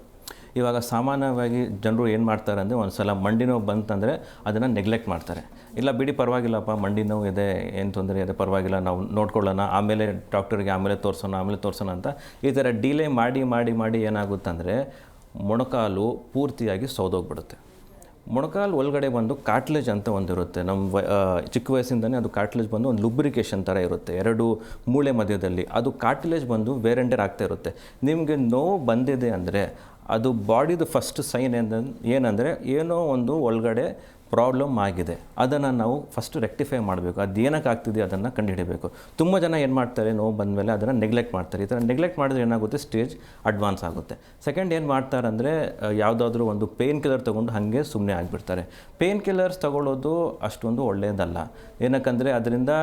ಇವಾಗ ಸಾಮಾನ್ಯವಾಗಿ ಜನರು ಏನು ಮಾಡ್ತಾರೆ ಅಂದರೆ ಒಂದು ಸಲ ಮಂಡಿ ನೋವು ಬಂತಂದರೆ ಅದನ್ನು ನೆಗ್ಲೆಕ್ಟ್ ಮಾಡ್ತಾರೆ. ಇಲ್ಲ ಬಿಡಿ ಪರವಾಗಿಲ್ಲಪ್ಪ, ಮಂಡಿ ನೋವು ಇದೆ, ಏನು ತೊಂದರೆ ಇದೆ, ಪರವಾಗಿಲ್ಲ, ನಾವು ನೋಡ್ಕೊಳ್ಳೋಣ, ಆಮೇಲೆ ಡಾಕ್ಟರ್ಗೆ ಆಮೇಲೆ ತೋರಿಸೋಣ ಅಂತ ಈ ಥರ ಡಿಲೇ ಮಾಡಿ ಮಾಡಿ ಮಾಡಿ ಏನಾಗುತ್ತಂದರೆ ಮೊಣಕಾಲು ಪೂರ್ತಿಯಾಗಿ ಸೌದೋಗ್ಬಿಡುತ್ತೆ. ಮೊಣಕಾಲು ಒಳಗಡೆ ಬಂದು ಕಾರ್ಟ್ಲೇಜ್ ಅಂತ ಒಂದಿರುತ್ತೆ. ನಮ್ಮ ಚಿಕ್ಕ ವಯಸ್ಸಿಂದನೇ ಅದು ಕಾರ್ಟ್ಲೇಜ್ ಬಂದು ಒಂದು ಲುಬ್ರಿಕೇಷನ್ ಥರ ಇರುತ್ತೆ ಎರಡು ಮೂಳೆ ಮಧ್ಯದಲ್ಲಿ. ಅದು ಕಾರ್ಟ್ಲೇಜ್ ಬಂದು ವೇರ್ ಆ್ಯಂಡ್ ಟೇರ್ ಆಗ್ತಾ ಇರುತ್ತೆ. ನಿಮಗೆ ನೋವು ಬಂದಿದೆ ಅಂದರೆ ಅದು ಬಾಡಿದು ಫಸ್ಟ್ ಸೈನ್ ಏನಂದರೆ ಏನೋ ಒಂದು ಒಳಗಡೆ ಪ್ರಾಬ್ಲಮ್ ಆಗಿದೆ. ಅದನ್ನು ನಾವು ಫಸ್ಟು ರೆಕ್ಟಿಫೈ ಮಾಡಬೇಕು. ಅದು ಏನಕ್ಕೆ ಆಗ್ತಿದೆ ಅದನ್ನು ಕಂಡುಹಿಡಬೇಕು. ತುಂಬ ಜನ ಏನು ಮಾಡ್ತಾರೆ, ನೋವು ಬಂದಮೇಲೆ ಅದನ್ನು ನೆಗ್ಲೆಕ್ಟ್ ಮಾಡ್ತಾರೆ. ಈ ಥರ ನೆಗ್ಲೆಕ್ಟ್ ಮಾಡಿದ್ರೆ ಏನಾಗುತ್ತೆ, ಸ್ಟೇಜ್ ಅಡ್ವಾನ್ಸ್ ಆಗುತ್ತೆ. ಸೆಕೆಂಡ್ ಏನು ಮಾಡ್ತಾರೆ ಅಂದರೆ ಯಾವುದಾದ್ರೂ ಒಂದು ಪೇನ್ ಕಿಲ್ಲರ್ ತೊಗೊಂಡು ಹಾಗೆ ಸುಮ್ಮನೆ ಆಗಿಬಿಡ್ತಾರೆ. ಪೇನ್ ಕಿಲ್ಲರ್ಸ್ ತೊಗೊಳ್ಳೋದು ಅಷ್ಟೊಂದು ಒಳ್ಳೆಯದಲ್ಲ. ಏನಕ್ಕಂದರೆ ಅದರಿಂದ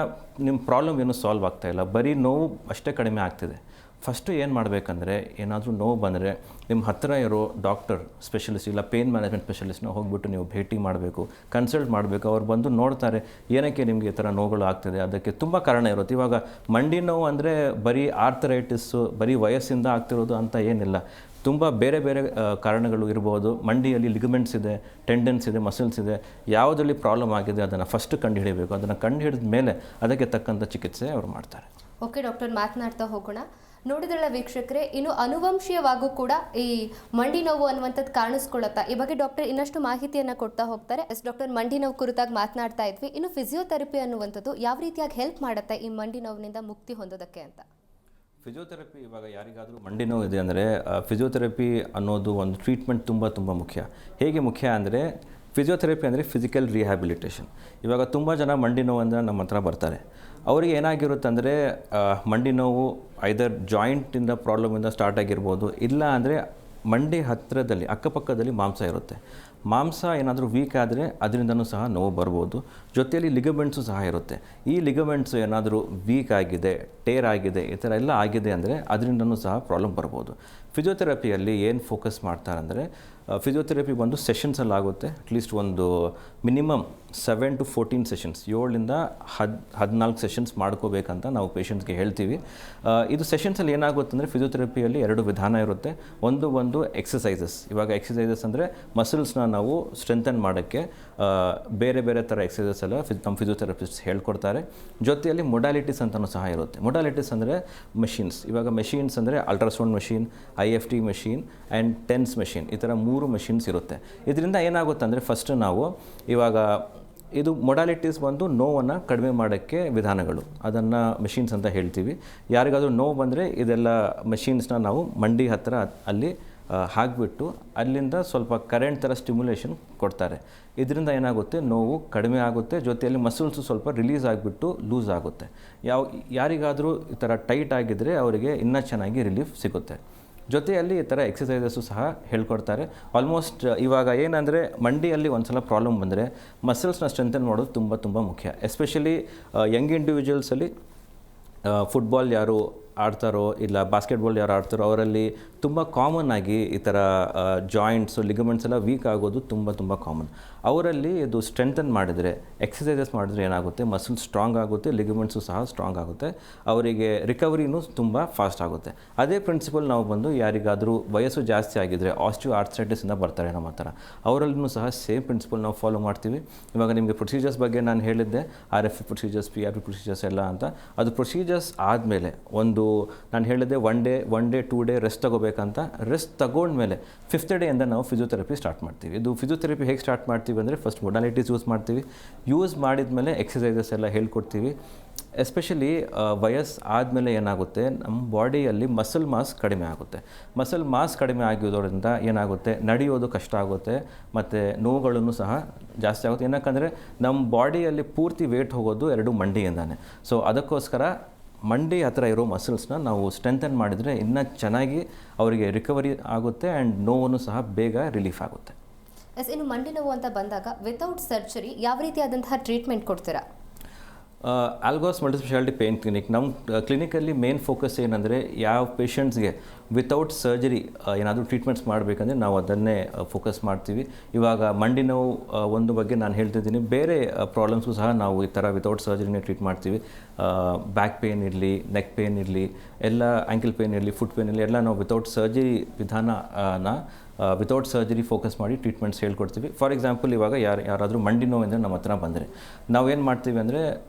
ನಿಮ್ಮ ಪ್ರಾಬ್ಲಮ್ ಏನೂ ಸಾಲ್ವ್ ಆಗ್ತಾಯಿಲ್ಲ, ಬರೀ ನೋವು ಅಷ್ಟೇ ಕಡಿಮೆ ಆಗ್ತಿದೆ. ಫಸ್ಟು ಏನು ಮಾಡಬೇಕಂದ್ರೆ ಏನಾದರೂ ನೋವು ಬಂದರೆ ನಿಮ್ಮ ಹತ್ತಿರ ಇರೋ ಡಾಕ್ಟರ್ ಸ್ಪೆಷಲಿಸ್ಟ್ ಇಲ್ಲ ಪೇನ್ ಮ್ಯಾನೇಜ್ಮೆಂಟ್ ಸ್ಪೆಷಲಿಸ್ಟ್ನ ಹೋಗ್ಬಿಟ್ಟು ನೀವು ಭೇಟಿ ಮಾಡಬೇಕು, ಕನ್ಸಲ್ಟ್ ಮಾಡಬೇಕು. ಅವ್ರು ಬಂದು ನೋಡ್ತಾರೆ ಏನಕ್ಕೆ ನಿಮಗೆ ಈ ಥರ ನೋವುಗಳು ಆಗ್ತಿದೆ. ಅದಕ್ಕೆ ತುಂಬ ಕಾರಣ ಇರುತ್ತೆ. ಇವಾಗ ಮಂಡಿ ನೋವು ಅಂದರೆ ಬರೀ ಆರ್ಥರೈಟಿಸ್ಸು, ಬರೀ ವಯಸ್ಸಿಂದ ಆಗ್ತಿರೋದು ಅಂತ ಏನಿಲ್ಲ. ತುಂಬ ಬೇರೆ ಬೇರೆ ಕಾರಣಗಳು ಇರ್ಬೋದು. ಮಂಡಿಯಲ್ಲಿ ಲಿಗಮೆಂಟ್ಸ್ ಇದೆ, ಟೆಂಡನ್ಸ್ ಇದೆ, ಮಸಲ್ಸ್ ಇದೆ. ಯಾವುದರಲ್ಲಿ ಪ್ರಾಬ್ಲಮ್ ಆಗಿದೆ ಅದನ್ನು ಫಸ್ಟ್ ಕಂಡುಹಿಡಿಯಬೇಕು. ಅದನ್ನು ಕಂಡುಹಿಡಿದ ಮೇಲೆ ಅದಕ್ಕೆ ತಕ್ಕಂಥ ಚಿಕಿತ್ಸೆ ಅವರು ಮಾಡ್ತಾರೆ. ಓಕೆ ಡಾಕ್ಟರ್, ಮಾತನಾಡ್ತಾ ಹೋಗೋಣ. ನೋಡಿದ್ರಲ್ಲ ವೀಕ್ಷಕರೇ, ಇನ್ನು ಅನುವಂಶೀಯವಾಗೂ ಕೂಡ ಈ ಮಂಡಿ ನೋವು ಅನ್ನುವಂಥದ್ದು ಕಾಣಿಸ್ಕೊಳ್ಳುತ್ತಾ, ಈ ಬಗ್ಗೆ ಡಾಕ್ಟರ್ ಇನ್ನಷ್ಟು ಮಾಹಿತಿಯನ್ನು ಕೊಡ್ತಾ ಹೋಗ್ತಾರೆ. ಡಾಕ್ಟರ್, ಮಂಡಿ ನೋವು ಕುರಿತಾಗಿ ಮಾತನಾಡ್ತಾ ಇದ್ವಿ. ಇನ್ನು ಫಿಸಿಯೋಥೆರಪಿ ಅನ್ನುವಂಥದ್ದು ಯಾವ ರೀತಿಯಾಗಿ ಹೆಲ್ಪ್ ಮಾಡುತ್ತೆ ಈ ಮಂಡಿ ನೋವಿನಿಂದ ಮುಕ್ತಿ ಹೊಂದೋದಕ್ಕೆ ಅಂತ? ಫಿಸಿಯೋಥೆರಪಿ, ಇವಾಗ ಯಾರಿಗಾದರೂ ಮಂಡಿ ನೋವು ಇದೆ ಅಂದರೆ ಫಿಸಿಯೋಥೆರಪಿ ಅನ್ನೋದು ಒಂದು ಟ್ರೀಟ್ಮೆಂಟ್ ತುಂಬ ಮುಖ್ಯ. ಹೇಗೆ ಮುಖ್ಯ ಅಂದರೆ ಫಿಸಿಯೋಥೆರಪಿ ಅಂದರೆ ಫಿಸಿಕಲ್ ರಿಹ್ಯಾಬಿಲಿಟೇಷನ್. ಇವಾಗ ತುಂಬ ಜನ ಮಂಡಿ ನೋವು ಅಂದರೆ ನಮ್ಮ ಹತ್ರ ಬರ್ತಾರೆ. ಅವರಿಗೆ ಏನಾಗಿರುತ್ತೆ ಅಂದರೆ ಮಂಡಿ ನೋವು ಐದರ್ ಜಾಯಿಂಟಿಂದ ಪ್ರಾಬ್ಲಮಿಂದ ಸ್ಟಾರ್ಟ್ ಆಗಿರ್ಬೋದು, ಇಲ್ಲ ಅಂದರೆ ಮಂಡಿ ಹತ್ತಿರದಲ್ಲಿ ಅಕ್ಕಪಕ್ಕದಲ್ಲಿ ಮಾಂಸ ಇರುತ್ತೆ. ಮಾಂಸ ಏನಾದರೂ ವೀಕ್ ಆದರೆ ಅದರಿಂದನೂ ಸಹ ನೋವು ಬರ್ಬೋದು. ಜೊತೆಯಲ್ಲಿ ಲಿಗಮೆಂಟ್ಸು ಸಹ ಇರುತ್ತೆ. ಈ ಲಿಗಮೆಂಟ್ಸು ಏನಾದರೂ ವೀಕ್ ಆಗಿದೆ, ಟೇರ್ ಆಗಿದೆ, ಈ ಥರ ಎಲ್ಲ ಆಗಿದೆ ಅಂದರೆ ಅದರಿಂದನೂ ಸಹ ಪ್ರಾಬ್ಲಮ್ ಬರ್ಬೋದು. ಫಿಸಿಯೋಥೆರಪಿಯಲ್ಲಿ ಏನು ಫೋಕಸ್ ಮಾಡ್ತಾರೆ ಅಂದರೆ ಫಿಸಿಯೋಥೆರಪಿ ಬಂದು ಸೆಷನ್ಸಲ್ಲಿ ಆಗುತ್ತೆ. ಅಟ್ಲೀಸ್ಟ್ ಒಂದು ಮಿನಿಮಮ್ 7 to 14 ಸೆಷನ್ಸ್, 7ರಿಂದ 14 ಸೆಷನ್ಸ್ ಮಾಡ್ಕೋಬೇಕಂತ ನಾವು ಪೇಷಂಟ್ಸ್ಗೆ ಹೇಳ್ತೀವಿ. ಇದು ಸೆಷನ್ಸಲ್ಲಿ ಏನಾಗುತ್ತೆ ಅಂದರೆ ಫಿಸಿಯೋಥೆರಪಿಯಲ್ಲಿ 2 ವಿಧಾನ ಇರುತ್ತೆ. ಒಂದು ಎಕ್ಸಸೈಸಸ್. ಇವಾಗ ಎಕ್ಸಸೈಸಸ್ ಅಂದರೆ ಮಸಲ್ಸ್ನ ನಾವು ಸ್ಟ್ರೆಂಥನ್ ಮಾಡೋಕ್ಕೆ ಬೇರೆ ಬೇರೆ ಥರ ಎಕ್ಸಸೈಸಸ್ ಎಲ್ಲ ನಮ್ಮ ಫಿಸಿಯೋಥೆರಪಿಸ್ಟ್ ಹೇಳ್ಕೊಡ್ತಾರೆ. ಜೊತೆಯಲ್ಲಿ ಮೊಡಾಲಿಟೀಸ್ ಅಂತಲೂ ಸಹ ಇರುತ್ತೆ. ಮೊಡಾಲಿಟೀಸ್ ಅಂದರೆ ಮೆಷಿನ್ಸ್. ಇವಾಗ ಮೆಷಿನ್ಸ್ ಅಂದರೆ ultrasound machine, IFT machine and tense machine, ಈ ಥರ 3 ಮೆಷಿನ್ಸ್ ಇರುತ್ತೆ. ಇದರಿಂದ ಏನಾಗುತ್ತೆ ಅಂದರೆ ಫಸ್ಟ್ ನಾವು ಇವಾಗ ಇದು ಮೊಡಾಲಿಟೀಸ್ ಬಂದು ನೋವನ್ನು ಕಡಿಮೆ ಮಾಡೋಕ್ಕೆ ವಿಧಾನಗಳು, ಅದನ್ನು ಮೆಷಿನ್ಸ್ ಅಂತ ಹೇಳ್ತೀವಿ. ಯಾರಿಗಾದರೂ ನೋವು ಬಂದರೆ ಇದೆಲ್ಲ ಮೆಷಿನ್ಸ್ನ ನಾವು ಮಂಡಿ ಹತ್ತಿರ ಅಲ್ಲಿ ಹಾಕಿಬಿಟ್ಟು ಅಲ್ಲಿಂದ ಸ್ವಲ್ಪ ಕರೆಂಟ್ ಥರ ಸ್ಟಿಮ್ಯುಲೇಷನ್ ಕೊಡ್ತಾರೆ. ಇದರಿಂದ ಏನಾಗುತ್ತೆ, ನೋವು ಕಡಿಮೆ ಆಗುತ್ತೆ. ಜೊತೆಯಲ್ಲಿ ಮಸಲ್ಸು ಸ್ವಲ್ಪ ರಿಲೀಸ್ ಆಗಿಬಿಟ್ಟು ಲೂಸ್ ಆಗುತ್ತೆ. ಯಾರಿಗಾದರೂ ಈ ಥರ ಟೈಟ್ ಆಗಿದ್ದರೆ ಅವರಿಗೆ ಇನ್ನೂ ಚೆನ್ನಾಗಿ ರಿಲೀಫ್ ಸಿಗುತ್ತೆ. ಜೊತೆಯಲ್ಲಿ ಈ ಥರ ಎಕ್ಸಸೈಸಸ್ಸು ಸಹ ಹೇಳ್ಕೊಡ್ತಾರೆ. ಆಲ್ಮೋಸ್ಟ್ ಇವಾಗ ಏನಂದರೆ ಮಂಡಿಯಲ್ಲಿ ಒಂದು ಸಲ ಪ್ರಾಬ್ಲಮ್ ಬಂದರೆ ಮಸಲ್ಸ್ನ ಸ್ಟ್ರೆಂಥನ್ ಮಾಡೋದು ತುಂಬ ಮುಖ್ಯ. ಎಸ್ಪೆಷಲಿ ಯಂಗ್ ಇಂಡಿವಿಜುವಲ್ಸಲ್ಲಿ ಫುಟ್ಬಾಲ್ ಯಾರು ಆಡ್ತಾರೋ ಇಲ್ಲ ಬಾಸ್ಕೆಟ್ಬಾಲ್ ಯಾರು ಆಡ್ತಾರೋ ಅವರಲ್ಲಿ ತುಂಬ ಕಾಮನ್ ಆಗಿ ಈ ಥರ ಜಾಯಿಂಟ್ಸು ಲಿಗಮೆಂಟ್ಸ್ ಎಲ್ಲ ವೀಕ್ ಆಗೋದು ತುಂಬ ಕಾಮನ್. ಅವರಲ್ಲಿ ಇದು ಸ್ಟ್ರೆಂಥನ್ ಮಾಡಿದರೆ, ಎಕ್ಸಸೈಸಸ್ ಮಾಡಿದ್ರೆ ಏನಾಗುತ್ತೆ, ಮಸಲ್ ಸ್ಟ್ರಾಂಗ್ ಆಗುತ್ತೆ, ಲಿಗಮೆಂಟ್ಸು ಸಹ ಸ್ಟ್ರಾಂಗ್ ಆಗುತ್ತೆ, ಅವರಿಗೆ ರಿಕವರಿನೂ ತುಂಬ ಫಾಸ್ಟ್ ಆಗುತ್ತೆ. ಅದೇ ಪ್ರಿನ್ಸಿಪಲ್ ನಾವು ಬಂದು ಯಾರಿಗಾದರೂ ವಯಸ್ಸು ಜಾಸ್ತಿ ಆಗಿದ್ದರೆ ಆಸ್ಟಿಯೋ ಆರ್ಥ್ರೈಟಿಸಿಂದ ಬರ್ತಾರೆ ನಮ್ಮ ಹತ್ರ, ಅವರಲ್ಲೂ ಸಹ ಸೇಮ್ ಪ್ರಿನ್ಸಿಪಲ್ ನಾವು ಫಾಲೋ ಮಾಡ್ತೀವಿ. ಇವಾಗ ನಿಮಗೆ ಪ್ರೊಸೀಜರ್ಸ್ ಬಗ್ಗೆ ನಾನು ಹೇಳಿದ್ದೆ, RF ಪ್ರೊಸೀಜರ್ಸ್, PRP ಪ್ರೊಸೀಜರ್ಸ್ ಎಲ್ಲ ಅಂತ. ಅದು ಪ್ರೊಸೀಜರ್ಸ್ ಆದಮೇಲೆ ನಾನು ಹೇಳಿದ್ದೆ ಒನ್ ಡೇ 2 ಡೇ ರೆಸ್ಟ್ ತಗೋಬೇಕಂತ. ರೆಸ್ಟ್ ತಗೊಂಡ್ಮೇಲೆ 5th ಡೇಯಿಂದ ನಾವು ಫಿಸಿಯೋಥೆರಪಿ ಸ್ಟಾರ್ಟ್ ಮಾಡ್ತೀವಿ. ಇದು ಫಿಸಿಯೋಥೆರಪಿ ಹೇಗೆ ಸ್ಟಾರ್ಟ್ ಮಾಡ್ತೀವಿ ಅಂದರೆ, ಫಸ್ಟ್ ಮೊಡಾಲಿಟೀಸ್ ಯೂಸ್ ಮಾಡ್ತೀವಿ. ಯೂಸ್ ಮಾಡಿದ್ಮೇಲೆ ಎಕ್ಸಸೈಸಸ್ ಎಲ್ಲ ಹೇಳ್ಕೊಡ್ತೀವಿ. ಎಸ್ಪೆಷಲಿ ವಯಸ್ಸು ಆದಮೇಲೆ ಏನಾಗುತ್ತೆ, ನಮ್ಮ ಬಾಡಿಯಲ್ಲಿ ಮಸಲ್ ಮಾಸ್ ಕಡಿಮೆ ಆಗುತ್ತೆ. ಮಸಲ್ ಮಾಸ್ ಕಡಿಮೆ ಆಗಿರೋದ್ರಿಂದ ಏನಾಗುತ್ತೆ, ನಡೆಯೋದು ಕಷ್ಟ ಆಗುತ್ತೆ ಮತ್ತು ನೋವುಗಳನ್ನು ಸಹ ಜಾಸ್ತಿ ಆಗುತ್ತೆ. ಏನಕ್ಕಂದರೆ ನಮ್ಮ ಬಾಡಿಯಲ್ಲಿ ಪೂರ್ತಿ ವೇಟ್ ಹೋಗೋದು 2 ಮಂಡಿಯಿಂದಾನೆ. ಸೊ ಅದಕ್ಕೋಸ್ಕರ ಮಂಡಿ ಹತ್ರ ಇರೋ ಮಸಲ್ಸ್ನ ನಾವು ಸ್ಟ್ರೆಂಥನ್ ಮಾಡಿದರೆ ಇನ್ನೂ ಚೆನ್ನಾಗಿ ಅವರಿಗೆ ರಿಕವರಿ ಆಗುತ್ತೆ ಆ್ಯಂಡ್ ನೋವನ್ನು ಸಹ ಬೇಗ ರಿಲೀಫ್ ಆಗುತ್ತೆ. ಇನ್ನು ಮಂಡಿ ನೋವು ಅಂತ ಬಂದಾಗ ವಿತೌಟ್ ಸರ್ಜರಿ ಯಾವ ರೀತಿಯಾದಂತಹ ಟ್ರೀಟ್ಮೆಂಟ್ ಕೊಡ್ತೀರಾ? ಆಲ್ಗೋಸ್ ಮಲ್ಟಿಸ್ಪೆಷಾಲಿಟಿ ಪೇನ್ ಕ್ಲಿನಿಕ್, ನಮ್ಮ ಕ್ಲಿನಿಕಲ್ಲಿ ಮೇನ್ ಫೋಕಸ್ ಏನಂದರೆ, ಯಾವ ಪೇಷಂಟ್ಸ್ಗೆ ವಿತೌಟ್ ಸರ್ಜರಿ ಏನಾದರೂ ಟ್ರೀಟ್ಮೆಂಟ್ಸ್ ಮಾಡಬೇಕಂದ್ರೆ ನಾವು ಅದನ್ನೇ ಫೋಕಸ್ ಮಾಡ್ತೀವಿ. ಇವಾಗ ಮಂಡಿ ನೋವು ಒಂದು ಬಗ್ಗೆ ನಾನು ಹೇಳ್ತಿದ್ದೀನಿ, ಬೇರೆ ಪ್ರಾಬ್ಲಮ್ಸು ಸಹ ನಾವು ಈ ಥರ ವಿತೌಟ್ ಸರ್ಜರಿನೇ ಟ್ರೀಟ್ ಮಾಡ್ತೀವಿ. ಬ್ಯಾಕ್ ಪೇನ್ ಇರಲಿ, ನೆಕ್ ಪೇನ್ ಇರಲಿ, ಎಲ್ಲ ಆ್ಯಂಕಲ್ ಪೇನ್ ಇರಲಿ, ಫುಟ್ ಪೇನ್ ಇರಲಿ, ಎಲ್ಲ ನಾವು ವಿತೌಟ್ ಸರ್ಜರಿ ವಿಧಾನ ವಿತೌಟ್ ಸರ್ಜರಿ ಫೋಕಸ್ ಮಾಡಿ ಟ್ರೀಟ್ಮೆಂಟ್ಸ್ ಹೇಳ್ಕೊಡ್ತೀವಿ. ಫಾರ್ ಎಕ್ಸಾಂಪಲ್, ಇವಾಗ ಯಾರಾದರೂ ಮಂಡಿ ನೋವಿಂದ ನಮ್ಮ ಹತ್ರ ಬಂದರೆ ನಾವೇನು ಮಾಡ್ತೀವಿ ಅಂದರೆ